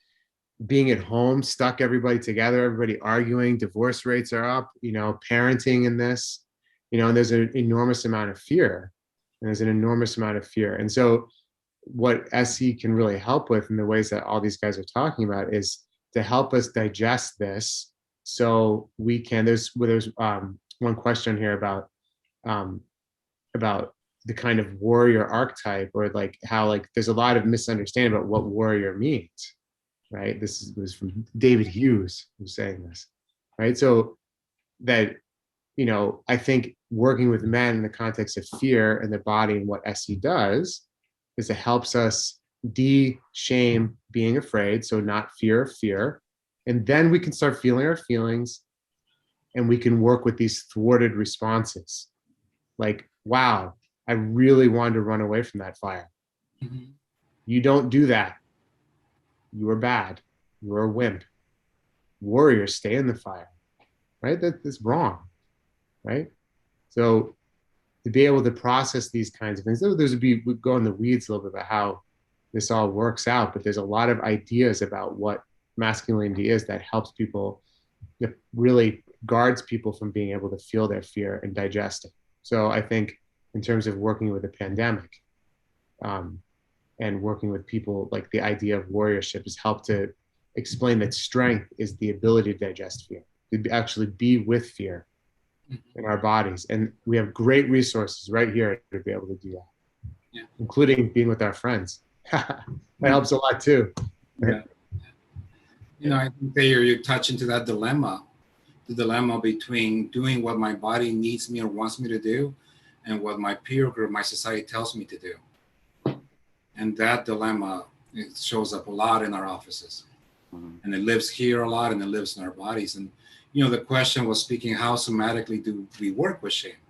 Speaker 4: being at home, stuck everybody together, everybody arguing, divorce rates are up, parenting in this, and there's an enormous amount of fear. And so what SE can really help with in the ways that all these guys are talking about is to help us digest this so we can, there's one question here about the kind of warrior archetype, or how there's a lot of misunderstanding about what warrior means, right? This was from David Hughes who's saying this, right? So that, I think working with men in the context of fear and the body and what SE does is it helps us de-shame being afraid, so not fear of fear. And then we can start feeling our feelings and we can work with these thwarted responses. Like, wow, I really wanted to run away from that fire. Mm-hmm. You don't do that. You are bad. You're a wimp. Warrior, stay in the fire, right? That's wrong, right? So to be able to process these kinds of things, we go in the weeds a little bit about how this all works out, but there's a lot of ideas about what masculinity is that helps people, that really guards people from being able to feel their fear and digest it. So I think in terms of working with a pandemic, and working with people, like the idea of warriorship has helped to explain that strength is the ability to digest fear, to actually be with fear in our bodies. And we have great resources right here to be able to do that, including being with our friends. That helps a lot too.
Speaker 5: Yeah. I think that you touch into that dilemma, the dilemma between doing what my body needs me or wants me to do and what my peer group, my society tells me to do. And that dilemma, it shows up a lot in our offices. Mm-hmm. And it lives here a lot, and it lives in our bodies. And, the question was speaking, how somatically do we work with shame?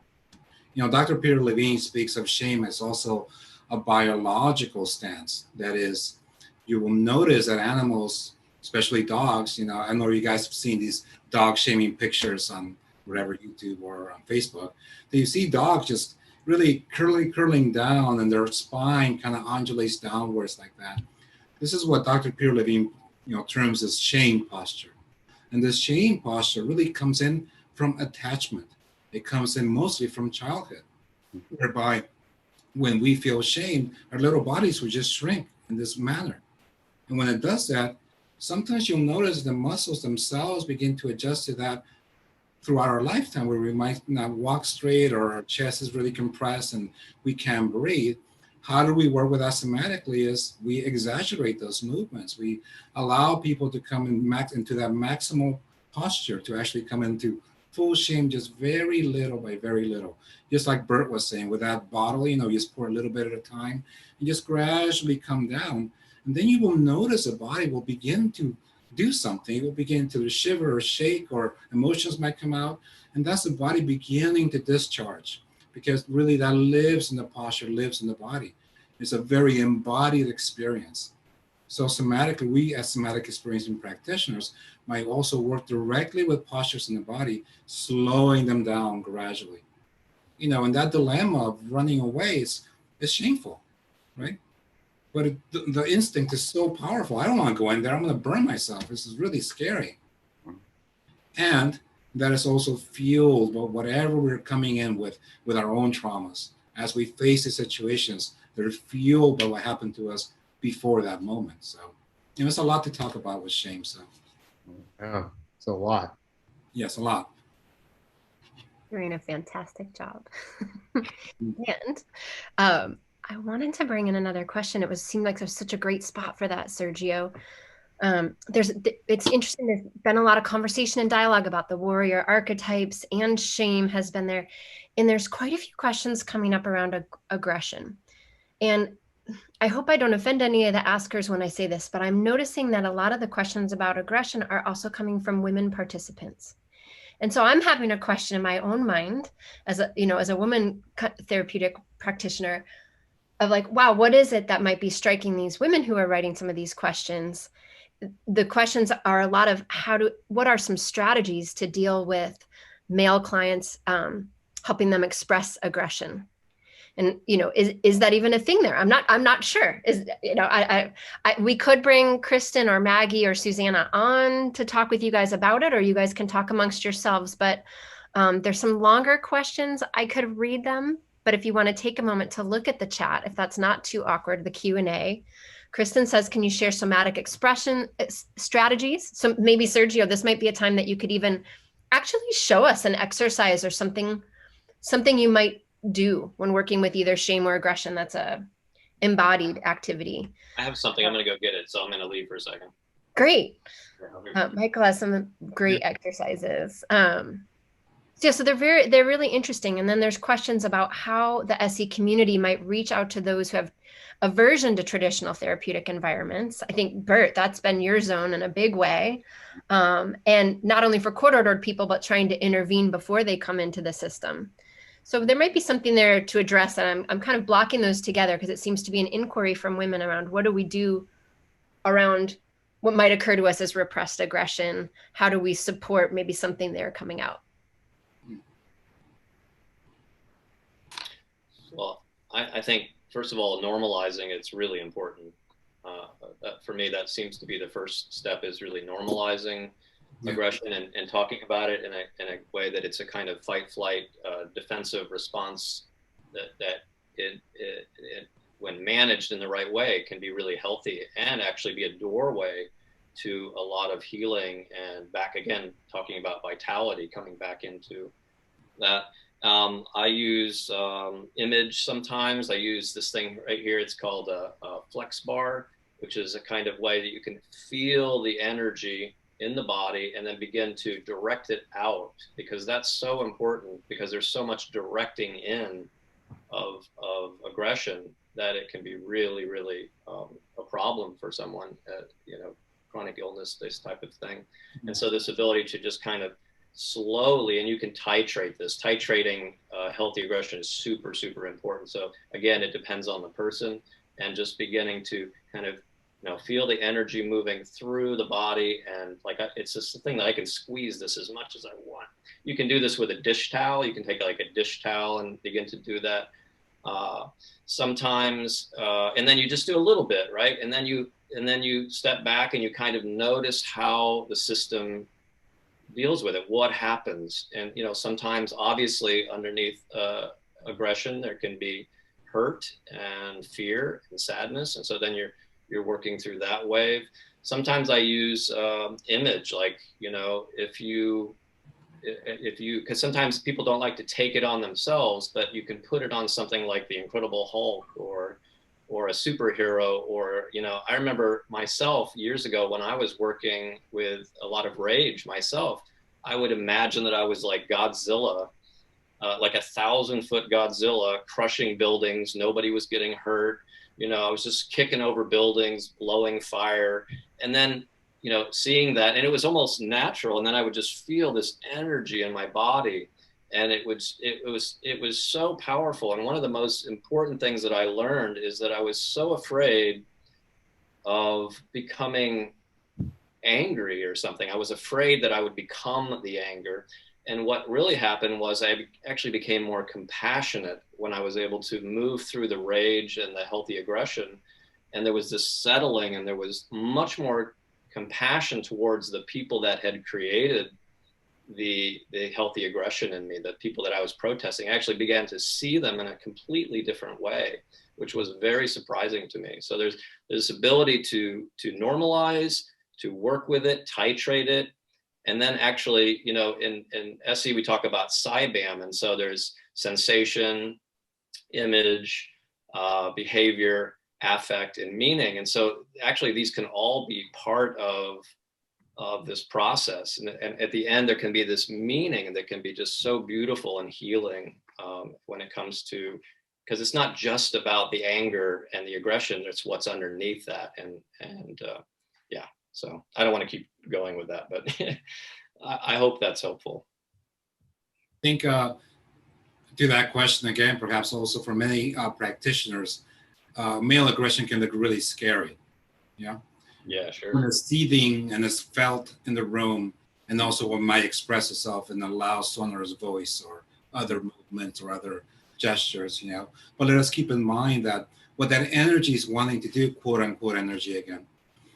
Speaker 5: Dr. Peter Levine speaks of shame as also a biological stance. That is, you will notice that animals, especially dogs, I know you guys have seen these dog shaming pictures on whatever, YouTube or on Facebook, that you see dogs just really curling down, and their spine kind of undulates downwards like that. This is what Dr. Peter Levine, terms as shame posture. And this shame posture really comes in from attachment. It comes in mostly from childhood, whereby when we feel shame, our little bodies will just shrink in this manner. And when it does that, sometimes you'll notice the muscles themselves begin to adjust to that throughout our lifetime, where we might not walk straight or our chest is really compressed and we can't breathe. How do we work with that somatically is we exaggerate those movements. We allow people to come into that maximal posture, to actually come into full shame, just very little by very little. Just like Bert was saying, with that bottle, you just pour a little bit at a time and just gradually come down. And then you will notice the body will begin to do something. It will begin to shiver or shake, or emotions might come out. And that's the body beginning to discharge, because really that lives in the posture, lives in the body. It's a very embodied experience. So somatically, we as somatic experiencing practitioners might also work directly with postures in the body, slowing them down gradually. And that dilemma of running away is shameful, right? But the instinct is so powerful. I don't want to go in there. I'm going to burn myself. This is really scary. And that is also fueled by whatever we're coming in with our own traumas. As we face the situations, they're fueled by what happened to us before that moment. So, it's a lot to talk about with shame. So,
Speaker 4: yeah, it's a lot.
Speaker 5: Yes, a lot.
Speaker 1: Doing a fantastic job. And I wanted to bring in another question. Seemed like there's such a great spot for that, Sergio. It's interesting. There's been a lot of conversation and dialogue about the warrior archetypes, and shame has been there. And there's quite a few questions coming up around aggression. And I hope I don't offend any of the askers when I say this, but I'm noticing that a lot of the questions about aggression are also coming from women participants. And so I'm having a question in my own mind as a woman therapeutic practitioner of like, wow, what is it that might be striking these women who are writing some of these questions? The questions are a lot of what are some strategies to deal with male clients, helping them express aggression? And, is that even a thing there? I'm not sure. We could bring Kristen or Maggie or Susanna on to talk with you guys about it, or you guys can talk amongst yourselves. But there's some longer questions. I could read them, but if you want to take a moment to look at the chat, if that's not too awkward, the Q&A. Kristen says, can you share somatic expression strategies? So maybe, Sergio, this might be a time that you could even actually show us an exercise or something you might do when working with either shame or aggression. That's a embodied activity.
Speaker 3: I have something. I'm going to go get it, so I'm going to leave for a second.
Speaker 1: Great. Michael has some great exercises. Yeah, so they're really interesting. And then there's questions about how the SE community might reach out to those who have aversion to traditional therapeutic environments. I think, Bert, that's been your zone in a big way. And not only for court-ordered people, but trying to intervene before they come into the system. So there might be something there to address, and I'm kind of blocking those together because it seems to be an inquiry from women around what do we do around what might occur to us as repressed aggression? How do we support maybe something there coming out?
Speaker 3: Well, I think, first of all, normalizing it's really important. For me, that seems to be the first step, is really normalizing aggression and talking about it in a way that it's a kind of fight, flight, defensive response that when managed in the right way, can be really healthy and actually be a doorway to a lot of healing. And back again, talking about vitality, coming back into that. I use image sometimes. I use this thing right here. It's called a flex bar, which is a kind of way that you can feel the energy in the body and then begin to direct it out, because that's so important, because there's so much directing in of aggression that it can be really, really a problem for someone, chronic illness, this type of thing. And so this ability to just kind of slowly, and you can titrate this. Titrating healthy aggression is super, super important. So again, it depends on the person, and just beginning to kind of feel the energy moving through the body. And it's just a thing that I can squeeze this as much as I want. You can do this with a dish towel. You can take like a dish towel and begin to do that sometimes, and then you just do a little bit, right? And then you step back and you kind of notice how the system deals with it, what happens. And sometimes obviously underneath aggression there can be hurt and fear and sadness, and so then you're working through that wave. Sometimes I use image, like if you because sometimes people don't like to take it on themselves, but you can put it on something like the Incredible Hulk or a superhero. Or I remember myself years ago when I was working with a lot of rage myself, I would imagine that I was like Godzilla, like 1,000-foot Godzilla, crushing buildings. Nobody was getting hurt. I was just kicking over buildings, blowing fire, and then seeing that, and it was almost natural. And then I would just feel this energy in my body, and it was so powerful. And one of the most important things that I learned is that I was so afraid of becoming angry or something. I was afraid that I would become the anger. And what really happened was I actually became more compassionate when I was able to move through the rage and the healthy aggression. And there was this settling, and there was much more compassion towards the people that had created the healthy aggression in me, the people that I was protesting. I actually began to see them in a completely different way, which was very surprising to me. So there's this ability to normalize, to work with it, titrate it. And then actually, in SE, we talk about SciBAM. And so there's sensation, image, behavior, affect, and meaning. And so actually these can all be part of this process. And at the end, there can be this meaning that can be just so beautiful and healing when it comes to, because it's not just about the anger and the aggression, it's what's underneath that. And yeah, so I don't want to keep going with that, but I hope that's helpful.
Speaker 5: I think to that question again, perhaps also for many practitioners, male aggression can look really scary. Yeah.
Speaker 3: Yeah, sure.
Speaker 5: When it's seething and it's felt in the room, and also what might express itself in a loud, sonorous voice or other movements or other gestures, But let us keep in mind that what that energy is wanting to do, quote unquote energy again,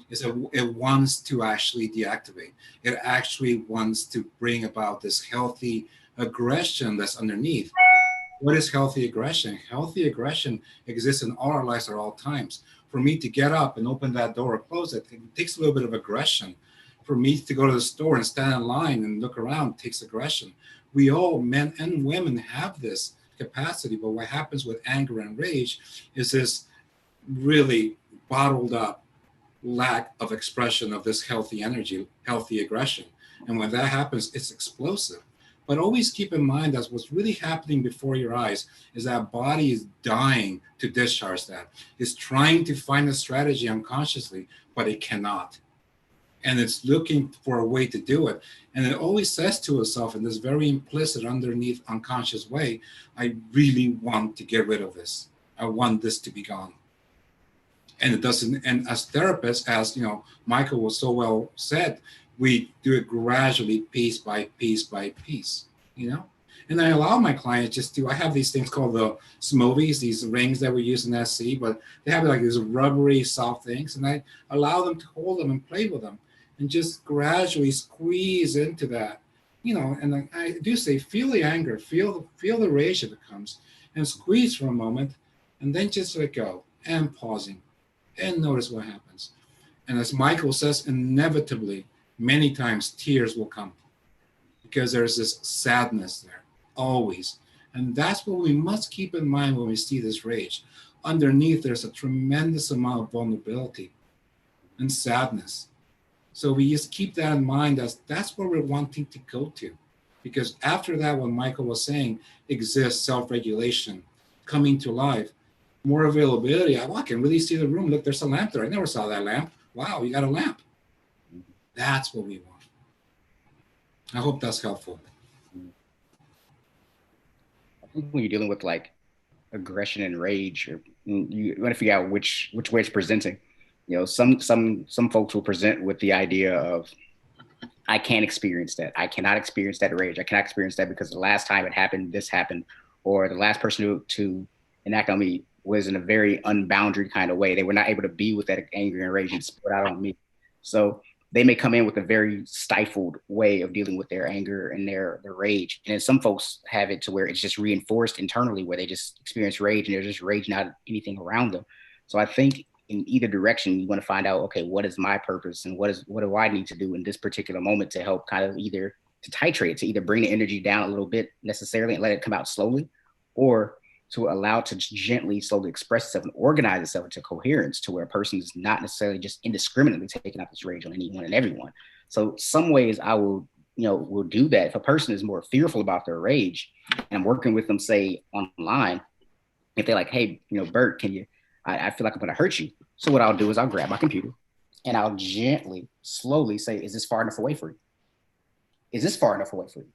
Speaker 5: is it wants to actually deactivate. It actually wants to bring about this healthy aggression that's underneath. What is healthy aggression? Healthy aggression exists in all our lives at all times. For me to get up and open that door or close it, it takes a little bit of aggression. For me to go to the store and stand in line and look around takes aggression. We all, men and women, have this capacity, but what happens with anger and rage is this really bottled up lack of expression of this healthy energy, healthy aggression. And when that happens, it's explosive. But always keep in mind that what's really happening before your eyes is that body is dying to discharge that. It's trying to find a strategy unconsciously, but it cannot. And it's looking for a way to do it. And it always says to itself in this very implicit, underneath, unconscious way, I really want to get rid of this. I want this to be gone. And it doesn't, and as therapists, as Michael was so well said, we do it gradually, piece by piece by piece, and I allow my clients just to, I have these things called the smoothies, these rings that we use in SC, but they have like these rubbery soft things, and I allow them to hold them and play with them and just gradually squeeze into that, and I do say, feel the anger, feel the rage if it comes, and squeeze for a moment, and then just let go and pausing and notice what happens. And as Michael says, inevitably, many times tears will come because there's this sadness there, always. And that's what we must keep in mind when we see this rage. Underneath, there's a tremendous amount of vulnerability and sadness. So we just keep that in mind as that's where we're wanting to go to. Because after that, what Michael was saying, exists self-regulation, coming to life, more availability. I can really see the room. Look, there's a lamp there. I never saw that lamp. Wow, you got a lamp. That's what we want. I hope that's helpful.
Speaker 2: I think when you're dealing with like aggression and rage, or you want to figure out which way it's presenting. Some folks will present with the idea of, I can't experience that. I cannot experience that rage. I cannot experience that because the last time it happened, this happened, or the last person to enact on me was in a very unboundary kind of way. They were not able to be with that anger and rage and spit out on me. So they may come in with a very stifled way of dealing with their anger and their rage. And then some folks have it to where it's just reinforced internally, where they just experience rage and they're just raging out anything around them. So I think in either direction, you want to find out, okay, what is my purpose and what do I need to do in this particular moment to help kind of either to titrate it, to either bring the energy down a little bit necessarily and let it come out slowly, or to allow it to gently, slowly express itself and organize itself into coherence to where a person is not necessarily just indiscriminately taking out this rage on anyone and everyone. So some ways I will do that. If a person is more fearful about their rage and I'm working with them, say online, if they're like, hey, Bert, I feel like I'm going to hurt you. So what I'll do is I'll grab my computer and I'll gently, slowly say, is this far enough away for you? Is this far enough away for you?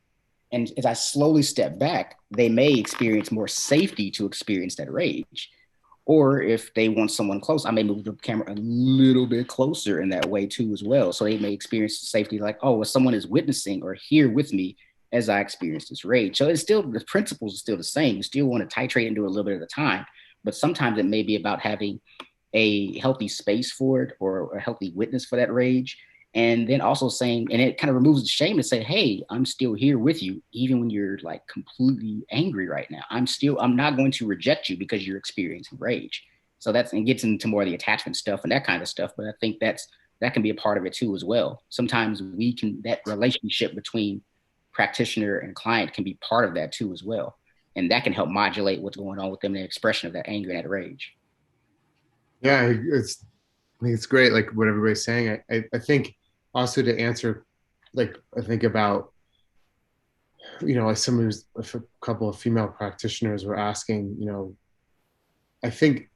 Speaker 2: And as I slowly step back, they may experience more safety to experience that rage. Or if they want someone close, I may move the camera a little bit closer in that way too as well. So they may experience the safety like, oh, well, someone is witnessing or here with me as I experience this rage. So it's still, the principles are still the same. You still want to titrate and do a little bit at a time. But sometimes it may be about having a healthy space for it or a healthy witness for that rage. And then also saying, and it kind of removes the shame to say, hey, I'm still here with you, even when you're like completely angry right now. I'm not going to reject you because you're experiencing rage. So and gets into more of the attachment stuff and that kind of stuff. But I think that can be a part of it too as well. Sometimes that relationship between practitioner and client can be part of that too as well. And that can help modulate what's going on with them, the expression of that anger and that rage.
Speaker 4: Yeah, I think it's great, like what everybody's saying. I think also to answer, like, I think about, like a couple of female practitioners were asking, I think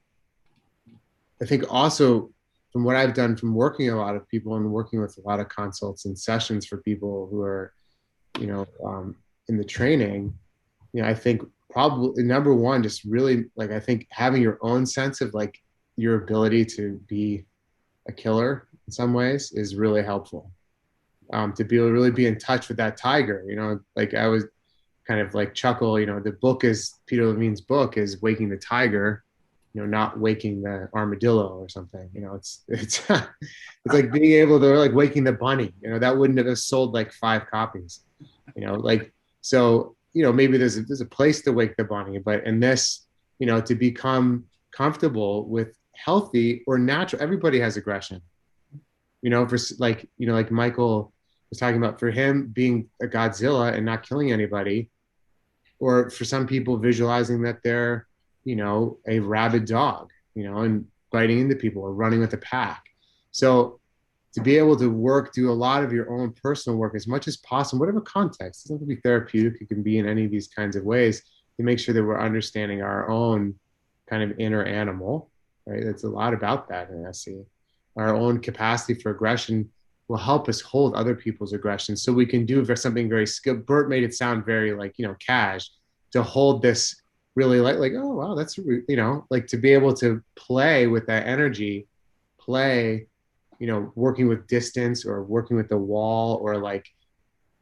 Speaker 4: also from what I've done from working a lot of people and working with a lot of consults and sessions for people who are, in the training, I think probably number one, just really like, I think having your own sense of like your ability to be a killer in some ways is really helpful. To be able to really be in touch with that tiger, like I was kind of like chuckle, the book is, Peter Levine's book is Waking the Tiger, not waking the armadillo or something, it's like being able to like waking the bunny, that wouldn't have sold like 5 copies, like, so, maybe there's a place to wake the bunny, but in this, to become comfortable with healthy or natural, everybody has aggression, for like, like Michael was talking about, for him being a Godzilla and not killing anybody, or for some people visualizing that they're, a rabid dog, and biting into people or running with a pack. So to be able to do a lot of your own personal work as much as possible, whatever context. It doesn't have to be therapeutic. It can be in any of these kinds of ways to make sure that we're understanding our own kind of inner animal, right? It's a lot about that in SE. Our own capacity for aggression will help us hold other people's aggression. So we can do something very skilled. Bert made it sound very like, cash, to hold this really like, oh, wow, that's, like to be able to play with that energy, working with distance or working with the wall, or like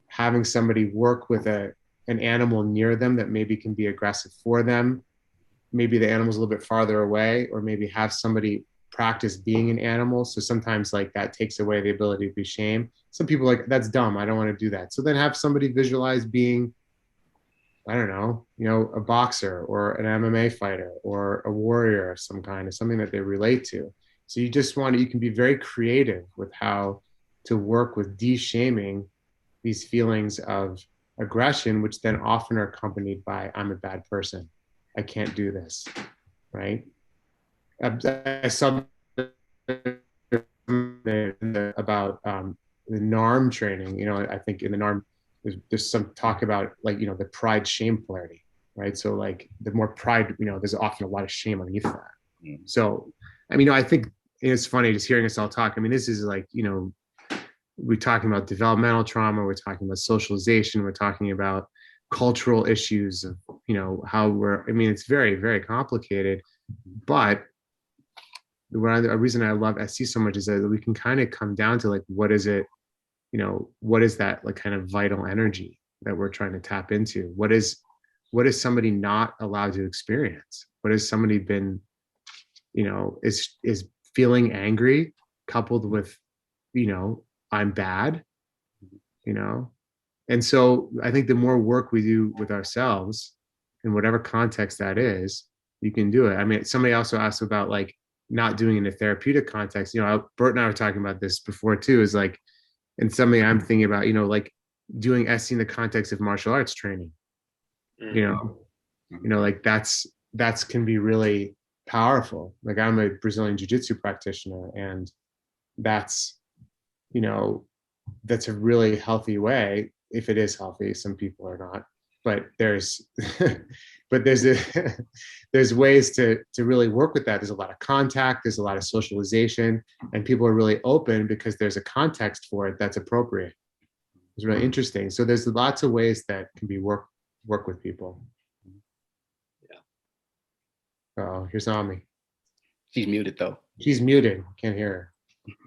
Speaker 4: having somebody work with an animal near them that maybe can be aggressive for them. Maybe the animal's a little bit farther away, or maybe have somebody practice being an animal. So sometimes like that takes away the ability to be shame. Some people like, that's dumb, I don't want to do that. So then have somebody visualize being, I don't know, a boxer or an MMA fighter or a warrior of some kind, or something that they relate to. So you can be very creative with how to work with de-shaming these feelings of aggression, which then often are accompanied by, I'm a bad person, I can't do this, right? I saw about the NARM training. I think in the NARM, there's some talk about like, the pride shame polarity, right? So like the more pride, there's often a lot of shame underneath that. Mm-hmm. So, I think it's funny just hearing us all talk. This is like, we're talking about developmental trauma, we're talking about socialization, we're talking about cultural issues of, how it's very, very complicated. But the reason I love SC so much is that we can kind of come down to like, what is it, what is that like kind of vital energy that we're trying to tap into? What is somebody not allowed to experience? What has somebody been, is feeling angry coupled with, I'm bad, And so I think the more work we do with ourselves in whatever context that is, you can do it. Somebody also asked about like not doing it in a therapeutic context. Bert and I were talking about this before too, is like, and something I'm thinking about, like doing SC in the context of martial arts training, like that's can be really powerful. Like I'm a Brazilian jiu-jitsu practitioner, and that's, that's a really healthy way, if it is healthy. Some people are not, but there's there's ways to really work with that. There's a lot of contact, there's a lot of socialization, and people are really open because there's a context for it that's appropriate. It's really interesting. So there's lots of ways that can be work with people. Yeah. Oh, here's Amie.
Speaker 2: She's muted though.
Speaker 4: She's muted. Can't hear her.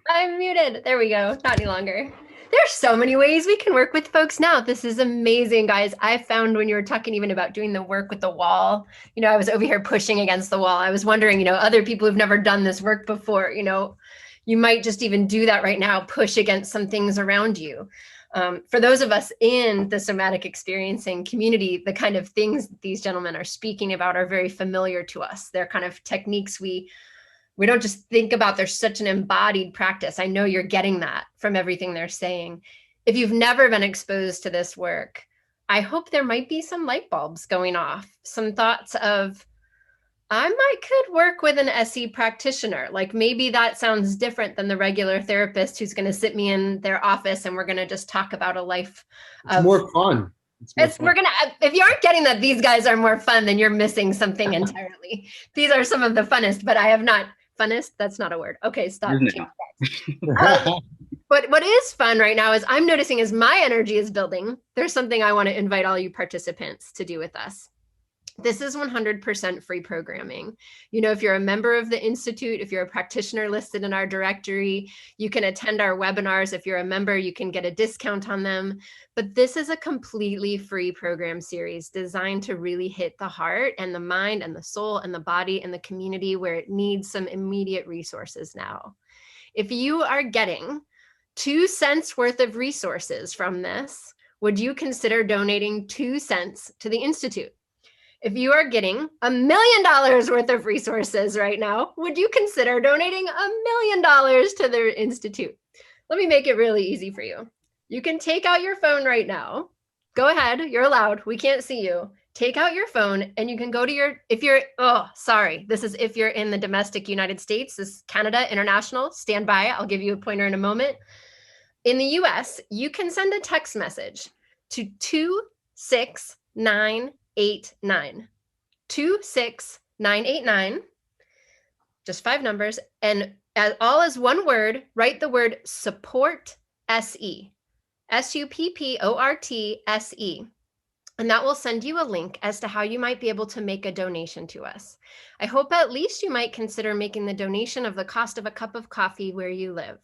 Speaker 1: I'm muted. There we go. Not any longer. There's so many ways we can work with folks now. This is amazing, guys. I found when you were talking even about doing the work with the wall, I was over here pushing against the wall. I was wondering, other people who've never done this work before, you might just even do that right now, push against some things around you. For those of us in the somatic experiencing community, the kind of things these gentlemen are speaking about are very familiar to us. They're kind of techniques we don't just think about. There's such an embodied practice. I know you're getting that from everything they're saying. If you've never been exposed to this work, I hope there might be some light bulbs going off, some thoughts of, could work with an SE practitioner. Like maybe that sounds different than the regular therapist who's going to sit me in their office and we're going to just talk about a life.
Speaker 4: It's more fun.
Speaker 1: If you aren't getting that these guys are more fun, then you're missing something entirely. These are some of the funnest, but I have not. Funnest? That's not a word. Okay, stop. But what is fun right now is I'm noticing as my energy is building, there's something I want to invite all you participants to do with us. This is 100% free programming. If you're a member of the Institute, if you're a practitioner listed in our directory, you can attend our webinars. If you're a member, you can get a discount on them. But this is a completely free program series designed to really hit the heart and the mind and the soul and the body and the community where it needs some immediate resources now. If you are getting 2 cents worth of resources from this, would you consider donating 2 cents to the Institute? If you are getting $1 million worth of resources right now, would you consider donating $1 million to their institute? Let me make it really easy for you. You can take out your phone right now. Go ahead, you're allowed. We can't see you. take out your phone and you can go to your, if you're, oh, sorry, this is if you're in the domestic United States, this is Canada, international, stand by, I'll give you a pointer in a moment. In the US, you can send a text message to 26989. 26989, just 5 numbers, and all as one word, write the word support, SE, SUPPORTSE. And that will send you a link as to how you might be able to make a donation to us. I hope at least you might consider making the donation of the cost of a cup of coffee where you live.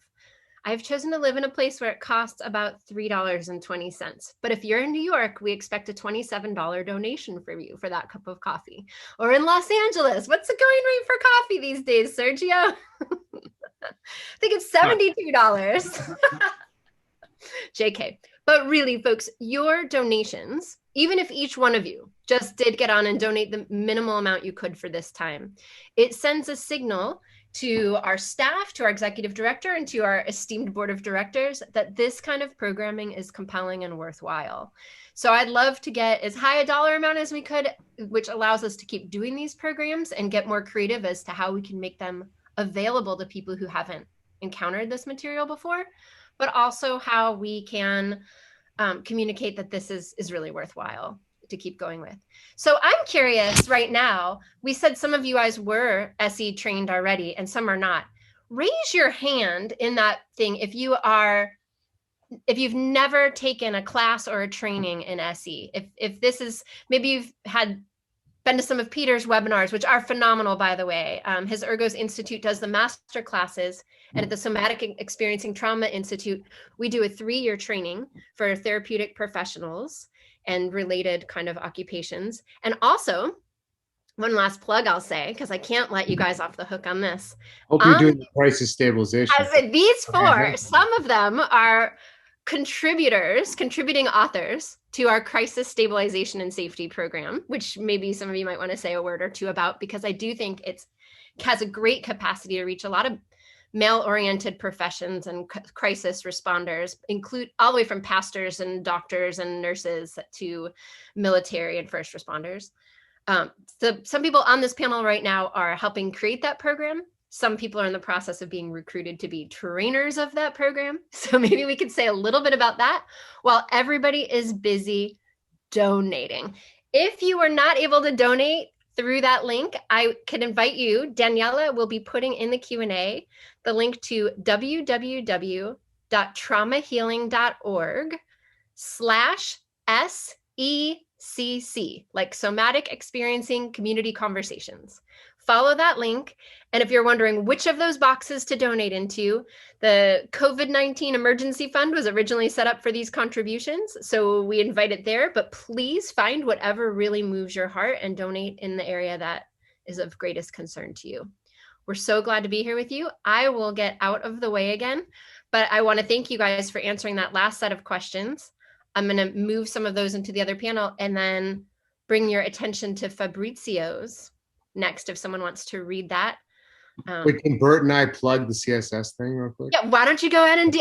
Speaker 1: I've chosen to live in a place where it costs about $3.20. But if you're in New York, we expect a $27 donation from you for that cup of coffee. Or in Los Angeles, what's the going rate for coffee these days, Sergio? I think it's $72. JK. But really, folks, your donations, even if each one of you just did get on and donate the minimal amount you could for this time, it sends a signal to our staff, to our executive director, and to our esteemed board of directors that this kind of programming is compelling and worthwhile. So I'd love to get as high a dollar amount as we could, which allows us to keep doing these programs and get more creative as to how we can make them available to people who haven't encountered this material before, but also how we can communicate that this is really worthwhile to keep going with. So I'm curious right now, we said some of you guys were SE trained already and some are not. Raise your hand in that thing if you've never taken a class or a training in SE. If this is, maybe you've been to some of Peter's webinars, which are phenomenal, by the way. His Ergos Institute does the master classes, and at the Somatic Experiencing Trauma Institute, we do a 3-year training for therapeutic professionals and related kind of occupations. And also, one last plug I'll say, because I can't let you guys off the hook on this.
Speaker 4: Hope you're doing the crisis stabilization.
Speaker 1: I said these 4, some of them are contributing authors to our crisis stabilization and safety program, which maybe some of you might want to say a word or two about, because I do think it has a great capacity to reach a lot of male-oriented professions and crisis responders, include all the way from pastors and doctors and nurses to military and first responders. So some people on this panel right now are helping create that program. Some people are in the process of being recruited to be trainers of that program. So maybe we could say a little bit about that while everybody is busy donating. If you are not able to donate through that link, I can invite you, Daniela will be putting in the Q&A the link to www.traumahealing.org/SECC, like Somatic Experiencing Community Conversations. Follow that link. And if you're wondering which of those boxes to donate into, the COVID-19 Emergency Fund was originally set up for these contributions. So we invite it there, but please find whatever really moves your heart and donate in the area that is of greatest concern to you. We're so glad to be here with you. I will get out of the way again, but I want to thank you guys for answering that last set of questions. I'm going to move some of those into the other panel and then bring your attention to Fabrizio's next if someone wants to read that.
Speaker 4: Wait, can Bert and I plug the CSS thing real quick?
Speaker 1: Yeah, why don't you go ahead and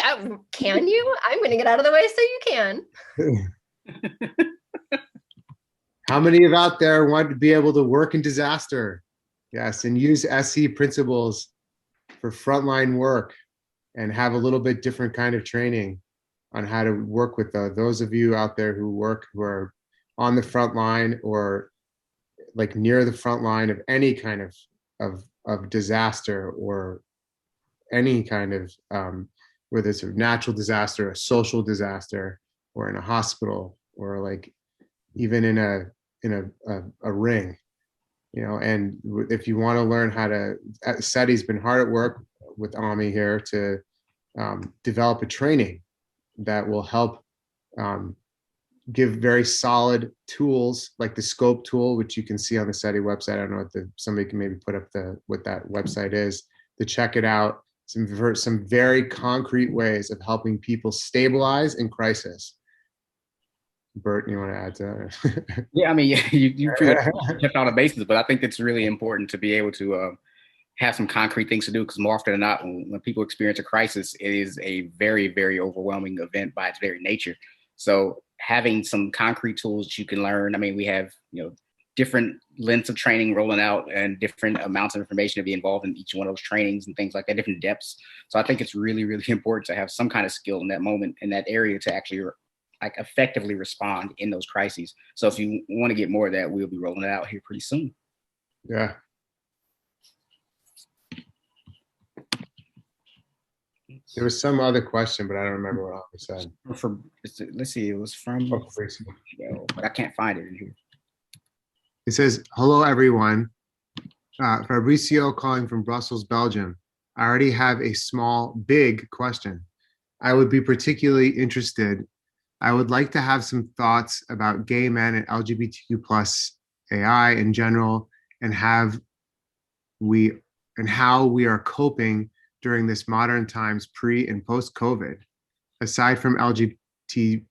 Speaker 1: can you? I'm going to get out of the way so you can.
Speaker 4: How many of out there want to be able to work in disaster? Yes, and use SE principles for frontline work and have a little bit different kind of training on how to work with those of you out there who are on the front line or like near the front line of any kind of disaster or any kind of whether it's a natural disaster, a social disaster, or in a hospital, or like even in a ring, you know. And if you want to learn how to, Seti's been hard at work with Amie here to develop a training that will help give very solid tools like the scope tool, which you can see on the SETI website. I don't know what somebody can maybe put up what that website is to check it out. Some very concrete ways of helping people stabilize in crisis. Bert, you want to add to that?
Speaker 2: Yeah, I mean, you pretty much kept all the bases, but I think it's really important to be able to have some concrete things to do, because more often than not, when people experience a crisis, it is a very, very overwhelming event by its very nature. So having some concrete tools that you can learn. I mean, we have, different lengths of training rolling out and different amounts of information to be involved in each one of those trainings and things like that, different depths. So I think it's really, really important to have some kind of skill in that moment, in that area, to actually like effectively respond in those crises. So if you want to get more of that, we'll be rolling it out here pretty soon.
Speaker 4: Yeah. There was some other question, but I don't remember what I said.
Speaker 2: Let's see, it was from, but I can't find it in here.
Speaker 4: It says, hello, everyone. Fabricio calling from Brussels, Belgium. I already have a big question. I would be particularly interested. I would like to have some thoughts about gay men and LGBTQ plus AI in general, and how we are coping during this modern times, pre and post COVID. Aside from LGBTQ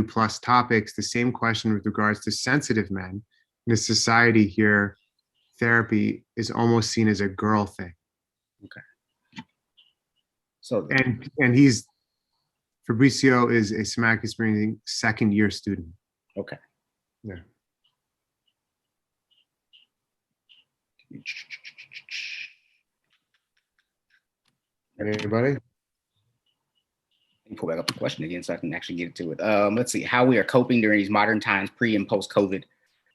Speaker 4: plus topics, the same question with regards to sensitive men. In a society here, therapy is almost seen as a girl thing.
Speaker 2: Okay. So
Speaker 4: and Fabricio is a somatic experiencing second year student.
Speaker 2: Okay.
Speaker 4: Yeah. Anybody?
Speaker 2: Let me pull back up the question again so I can actually get to it. Let's see, how we are coping during these modern times, pre and post COVID.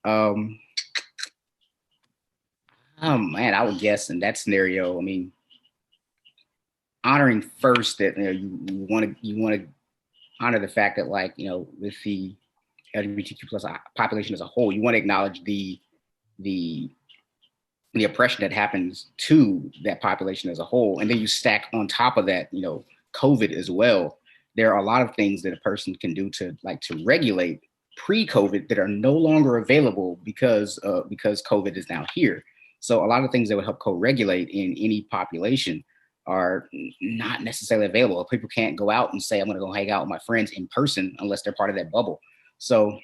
Speaker 2: Oh man, I would guess in that scenario, I mean, honoring first that you want to honor the fact that, like, with the LGBTQ plus population as a whole, you want to acknowledge the oppression that happens to that population as a whole, and then you stack on top of that, COVID as well. There are a lot of things that a person can do to regulate pre-COVID that are no longer available because COVID is now here. So a lot of things that would help co-regulate in any population are not necessarily available. People can't go out and say, I'm going to go hang out with my friends in person unless they're part of that bubble. So,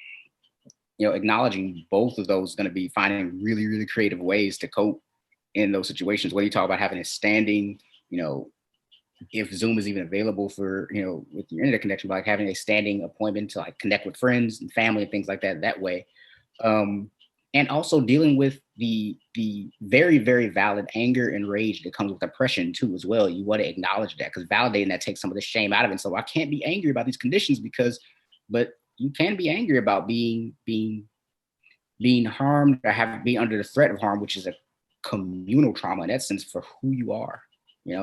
Speaker 2: acknowledging both of those is going to be finding really, really creative ways to cope in those situations. Whether you talk about having a standing, if Zoom is even available for, with your internet connection, like having a standing appointment to like connect with friends and family and things like that way. And also dealing with the very, very valid anger and rage that comes with oppression too, as well. You want to acknowledge that, because validating that takes some of the shame out of it. So I can't be angry about these conditions but you can be angry about being harmed or being under the threat of harm, which is a communal trauma in that sense, for who you are,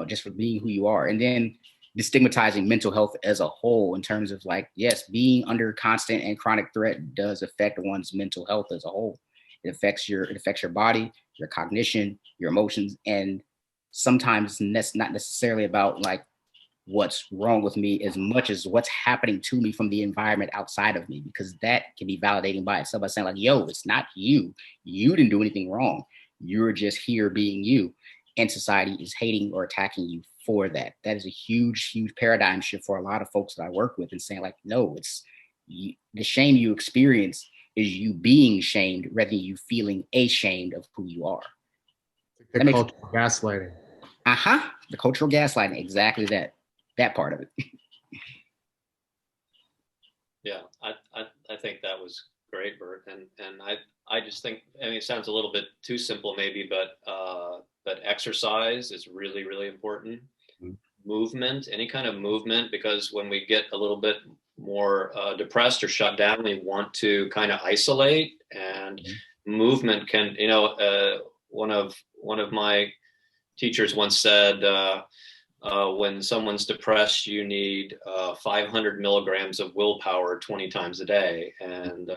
Speaker 2: just for being who you are. And then destigmatizing mental health as a whole, in terms of like, yes, being under constant and chronic threat does affect one's mental health as a whole. It affects your body, your cognition, your emotions. And sometimes it's not necessarily about like what's wrong with me as much as what's happening to me from the environment outside of me, because that can be validating by itself by saying like, yo, it's not you. You didn't do anything wrong. You're just here being you. And society is hating or attacking you for that. That is a huge, huge paradigm shift for a lot of folks that I work with, and saying like, no, it's the shame you experience is you being shamed rather than you feeling ashamed of who you are.
Speaker 4: The cultural gaslighting.
Speaker 2: The cultural gaslighting, exactly that part of it.
Speaker 3: Yeah, I think that was great, Bert, and I just think, I mean, it sounds a little bit too simple maybe, but exercise is really, really important. Mm-hmm. Movement, any kind of movement, because when we get a little bit more depressed or shut down, we want to kind of isolate, and movement can, one of my teachers once said, when someone's depressed, you need 500 milligrams of willpower 20 times a day. And,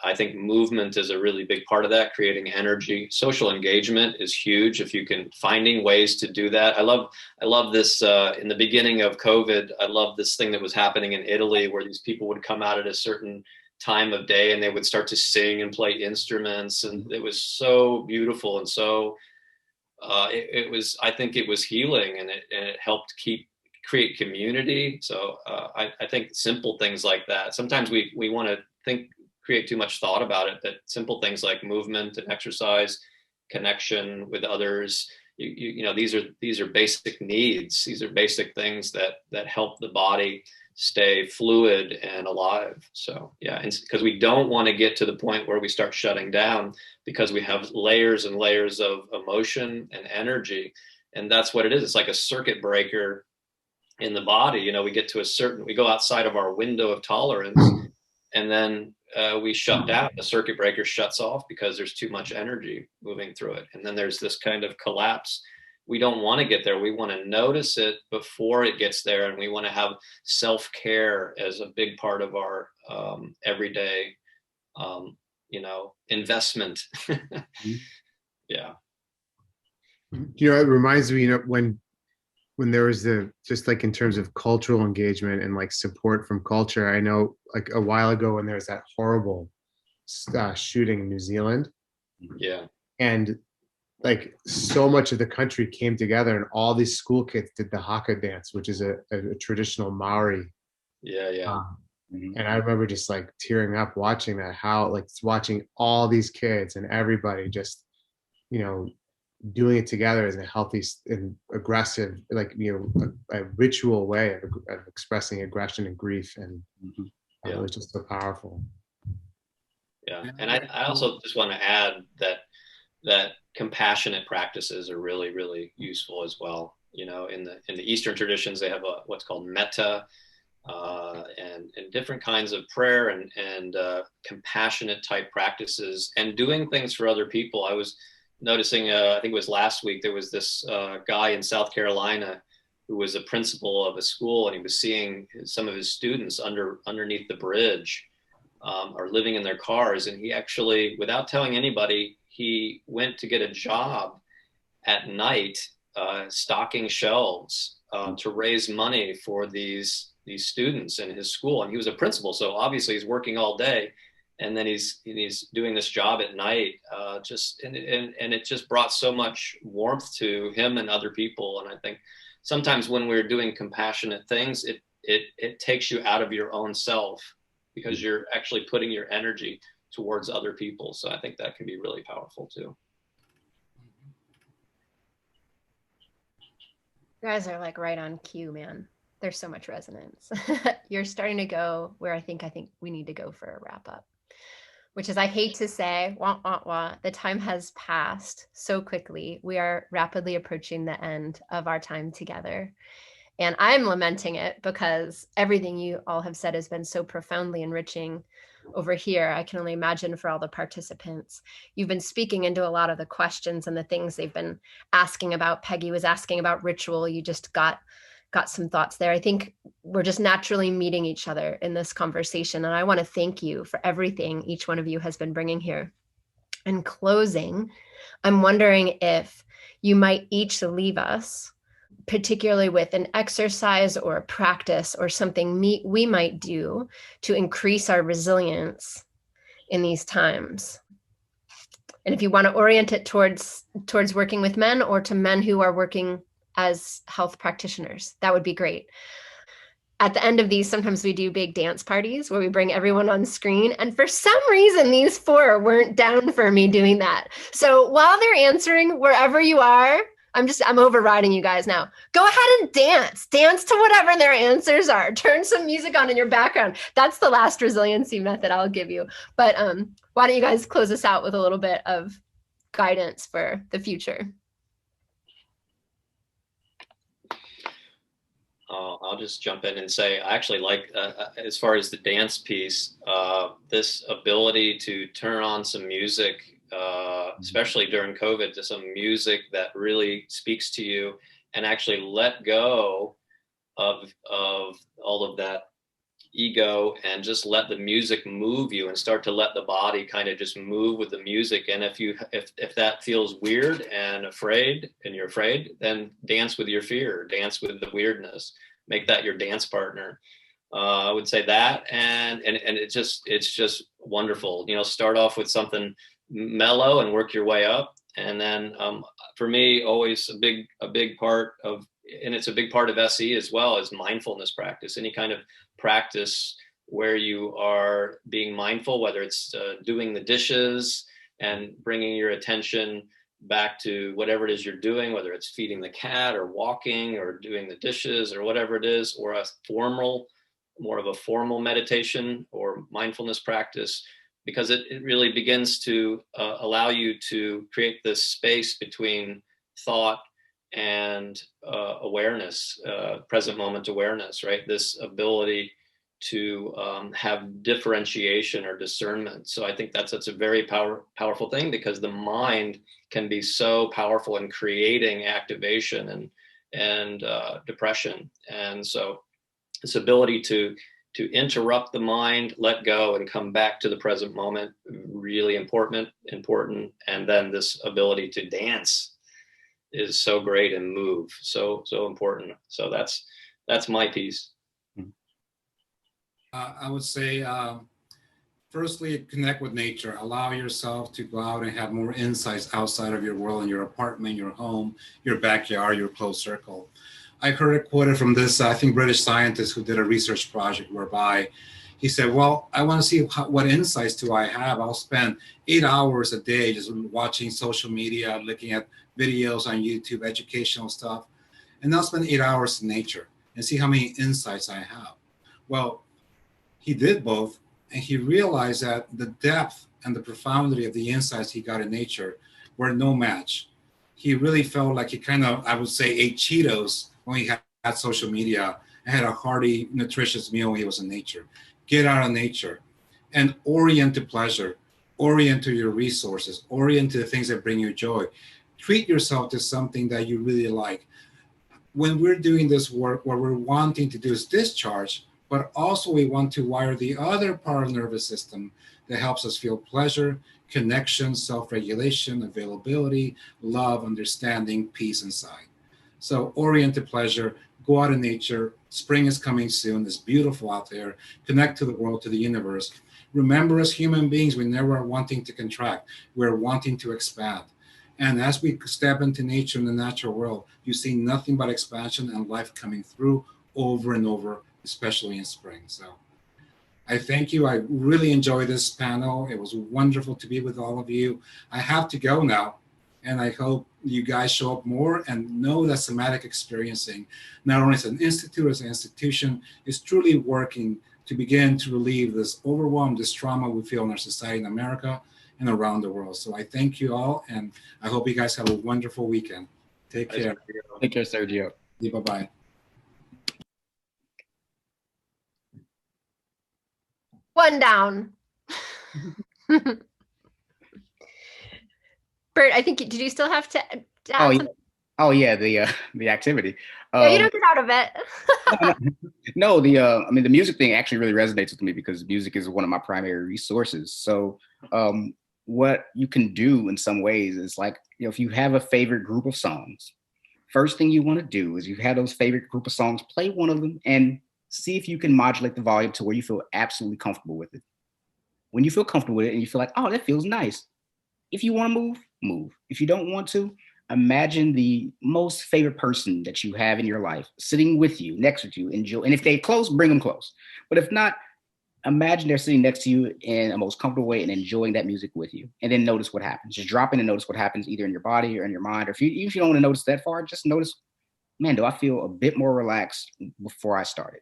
Speaker 3: I think movement is a really big part of that, creating energy. Social engagement is huge. If you can, finding ways to do that. I love this in the beginning of COVID. I love this thing that was happening in Italy, where these people would come out at a certain time of day and they would start to sing and play instruments. And it was so beautiful. And so I think it was healing, and it helped create community. So I think simple things like that. Sometimes we want to create too much thought about it, but simple things like movement and exercise, connection with others, you know, these are basic needs. These are basic things that help the body stay fluid and alive. So yeah, and because we don't want to get to the point where we start shutting down, because we have layers and layers of emotion and energy, and that's what it is. It's like a circuit breaker in the body. You know, we get to we go outside of our window of tolerance, and then we shut down. The circuit breaker shuts off because there's too much energy moving through it, and then there's this kind of collapse. We don't want to get there. We want to notice it before it gets there, and we want to have self-care as a big part of our everyday, you know, investment. Yeah.
Speaker 4: You know, it reminds me, you know, when there was just like in terms of cultural engagement and like support from culture, I know like a while ago when there was that horrible shooting in New Zealand.
Speaker 3: Yeah.
Speaker 4: And like so much of the country came together, and all these school kids did the haka dance, which is a traditional Maori.
Speaker 3: Yeah.
Speaker 4: And I remember just like tearing up watching that, how like watching all these kids and everybody just, you know, doing it together as a healthy and aggressive, like, you know, a ritual way of expressing aggression and grief. And it was just so powerful.
Speaker 3: Yeah. And I also just want to add that compassionate practices are really, really useful as well. You know, in the Eastern traditions, they have what's called metta, and different kinds of prayer and compassionate type practices, and doing things for other people. I was noticing, I think it was last week, there was this guy in South Carolina who was a principal of a school, and he was seeing some of his students underneath the bridge, or living in their cars. And he actually, without telling anybody, he went to get a job at night, stocking shelves, to raise money for these students in his school. And he was a principal, so obviously he's working all day, and then he's doing this job at night. And it just brought so much warmth to him and other people. And I think sometimes when we're doing compassionate things, it takes you out of your own self, because you're actually putting your energy towards other people. So I think that can be really powerful too.
Speaker 1: You guys are like right on cue, man. There's so much resonance. You're starting to go where I think we need to go for a wrap up, which is, I hate to say, wah, wah, wah, the time has passed so quickly. We are rapidly approaching the end of our time together. And I'm lamenting it because everything you all have said has been so profoundly enriching over here. I can only imagine for all the participants. You've been speaking into a lot of the questions and the things they've been asking about. Peggy was asking about ritual. You just got some thoughts there. I think we're just naturally meeting each other in this conversation. And I want to thank you for everything each one of you has been bringing here. In closing, I'm wondering if you might each leave us, particularly with an exercise or a practice or something we might do to increase our resilience in these times. And if you want to orient it towards working with men, or to men who are working as health practitioners, that would be great. At the end of these, sometimes we do big dance parties where we bring everyone on screen. And for some reason, these four weren't down for me doing that. So while they're answering, wherever you are, I'm overriding you guys now. Go ahead and dance to whatever their answers are. Turn some music on in your background. That's the last resiliency method I'll give you. But why don't you guys close us out with a little bit of guidance for the future?
Speaker 3: I'll just jump in and say, I actually like, as far as the dance piece, this ability to turn on some music, especially during COVID, to some music that really speaks to you, and actually let go of all of that ego, and just let the music move you, and start to let the body kind of just move with the music. And if that feels weird and you're afraid, then dance with your fear, dance with the weirdness, make that your dance partner. I would say that, and it's just wonderful. You know, start off with something mellow and work your way up. And then for me, always a big part of, and it's a big part of SE as well, is mindfulness practice. Any kind of practice where you are being mindful, whether it's doing the dishes and bringing your attention back to whatever it is you're doing, whether it's feeding the cat or walking or doing the dishes or whatever it is, or more of a formal meditation or mindfulness practice, because it really begins to allow you to create this space between thought and awareness, present moment awareness, right? This ability to have differentiation or discernment. So I think that's a very powerful thing, because the mind can be so powerful in creating activation and depression. And so this ability to interrupt the mind, let go, and come back to the present moment, really important. And then this ability to dance is so great, and move, so important. So that's my piece.
Speaker 5: I would say, firstly, connect with nature. Allow yourself to go out and have more insights outside of your world, in your apartment, your home, your backyard, your close circle. I heard it quoted from this, I think, British scientist who did a research project whereby he said, well, I want to see what insights do I have. I'll spend 8 hours a day just watching social media, looking at videos on YouTube, educational stuff, and I'll spend 8 hours in nature and see how many insights I have. Well, he did both, and he realized that the depth and the profundity of the insights he got in nature were no match. He really felt like he kind of, I would say, ate Cheetos when he had social media and had a hearty, nutritious meal when he was in nature. Get out of nature and orient to pleasure, orient to your resources, orient to the things that bring you joy. Treat yourself to something that you really like. When we're doing this work, what we're wanting to do is discharge, but also we want to wire the other part of the nervous system that helps us feel pleasure, connection, self-regulation, availability, love, understanding, peace inside. So orient to pleasure, go out in nature. Spring is coming soon. It's beautiful out there. Connect to the world, to the universe. Remember, as human beings, we never are wanting to contract. We're wanting to expand. And as we step into nature and the natural world, you see nothing but expansion and life coming through over and over, especially in spring. So I thank you. I really enjoyed this panel. It was wonderful to be with all of you. I have to go now, and I hope you guys show up more and know that somatic experiencing, not only as an institute, as an institution, is truly working to begin to relieve this overwhelm, this trauma we feel in our society in America and around the world. So I thank you all, and I hope you guys have a wonderful weekend. Take care.
Speaker 2: Take care, Sergio.
Speaker 5: Bye-bye.
Speaker 1: One down. Bert, I think, did you still have to add something?
Speaker 2: Yeah, the activity.
Speaker 1: No, you don't get out of it.
Speaker 2: No, I mean, the music thing actually really resonates with me, because music is one of my primary resources. So what you can do in some ways is, like, if you have a favorite group of songs, first thing you want to do is, you have those favorite group of songs, play one of them and see if you can modulate the volume to where you feel absolutely comfortable with it. When you feel comfortable with it and you feel like, oh, that feels nice. If you want to move, move. If you don't want to, imagine the most favorite person that you have in your life sitting with you, next to you, enjoy. And if they're close, bring them close. But if not, imagine they're sitting next to you in a most comfortable way and enjoying that music with you. And then notice what happens. Just drop in and notice what happens, either in your body or in your mind. Or even if you don't want to notice that far, just notice, man, do I feel a bit more relaxed before I started?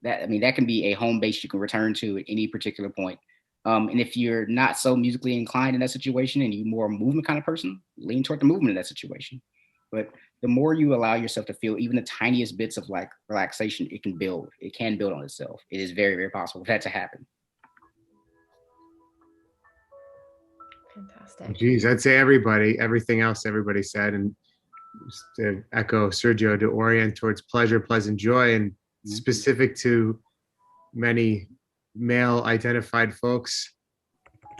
Speaker 2: That can be a home base you can return to at any particular point. And if you're not so musically inclined in that situation and you're more a movement kind of person, lean toward the movement in that situation. But the more you allow yourself to feel even the tiniest bits of like relaxation, it can build on itself. It is very, very possible for that to happen.
Speaker 1: Fantastic.
Speaker 4: Geez, I'd say everything else everybody said, and just to echo Sergio, to orient towards pleasure, pleasant joy, and specific to many male identified folks,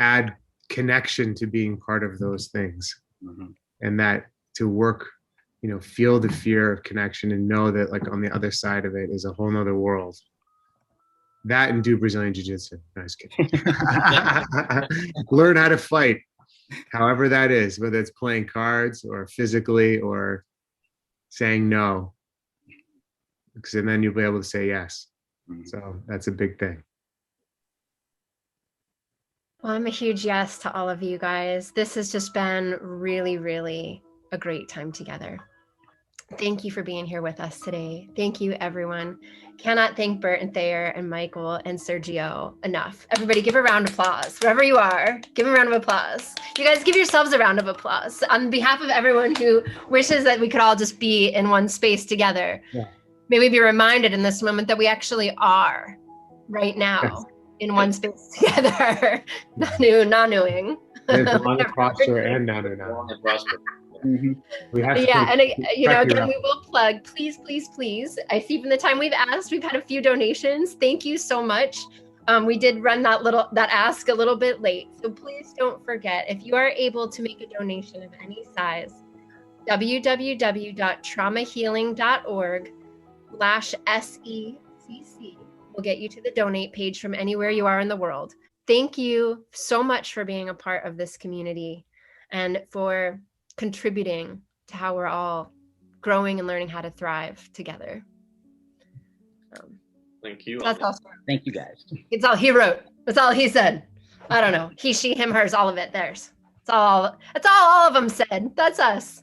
Speaker 4: add connection to being part of those things. And that to work, feel the fear of connection and know that, like, on the other side of it is a whole nother world. That and do Brazilian Jiu-Jitsu. No, I was kidding. Learn how to fight, however that is, whether it's playing cards or physically or saying no, because then you'll be able to say yes. So that's a big thing.
Speaker 1: Well, I'm a huge yes to all of you guys. This has just been really, really a great time together. Thank you for being here with us today. Thank you, everyone. Cannot thank Bert and Thayer and Michael and Sergio enough. Everybody give a round of applause. Wherever you are, give a round of applause. You guys give yourselves a round of applause on behalf of everyone who wishes that we could all just be in one space together.
Speaker 4: Yeah.
Speaker 1: May we be reminded in this moment that we actually are right now.
Speaker 4: Yes.
Speaker 1: In one space together. Nanu-ing.
Speaker 4: Live long and prosper and nanu.
Speaker 3: Long and prosper.
Speaker 4: We have to
Speaker 1: Yeah, and you know,
Speaker 4: check you
Speaker 1: again,
Speaker 4: out.
Speaker 1: we will plug, please. I see from the time we've asked, we've had a few donations. Thank you so much. We did run that ask a little bit late, so please don't forget, if you are able to make a donation of any size, www.traumahealing.org/SECC will get you to the donate page from anywhere you are in the world. Thank you so much for being a part of this community and for contributing to how we're all growing and learning how to thrive together.
Speaker 3: Thank you.
Speaker 1: That's all.
Speaker 2: Thank you, guys.
Speaker 1: It's all he wrote. That's all he said. I don't know. He, she, him, hers, all of it. Theirs. It's all of them said. That's us.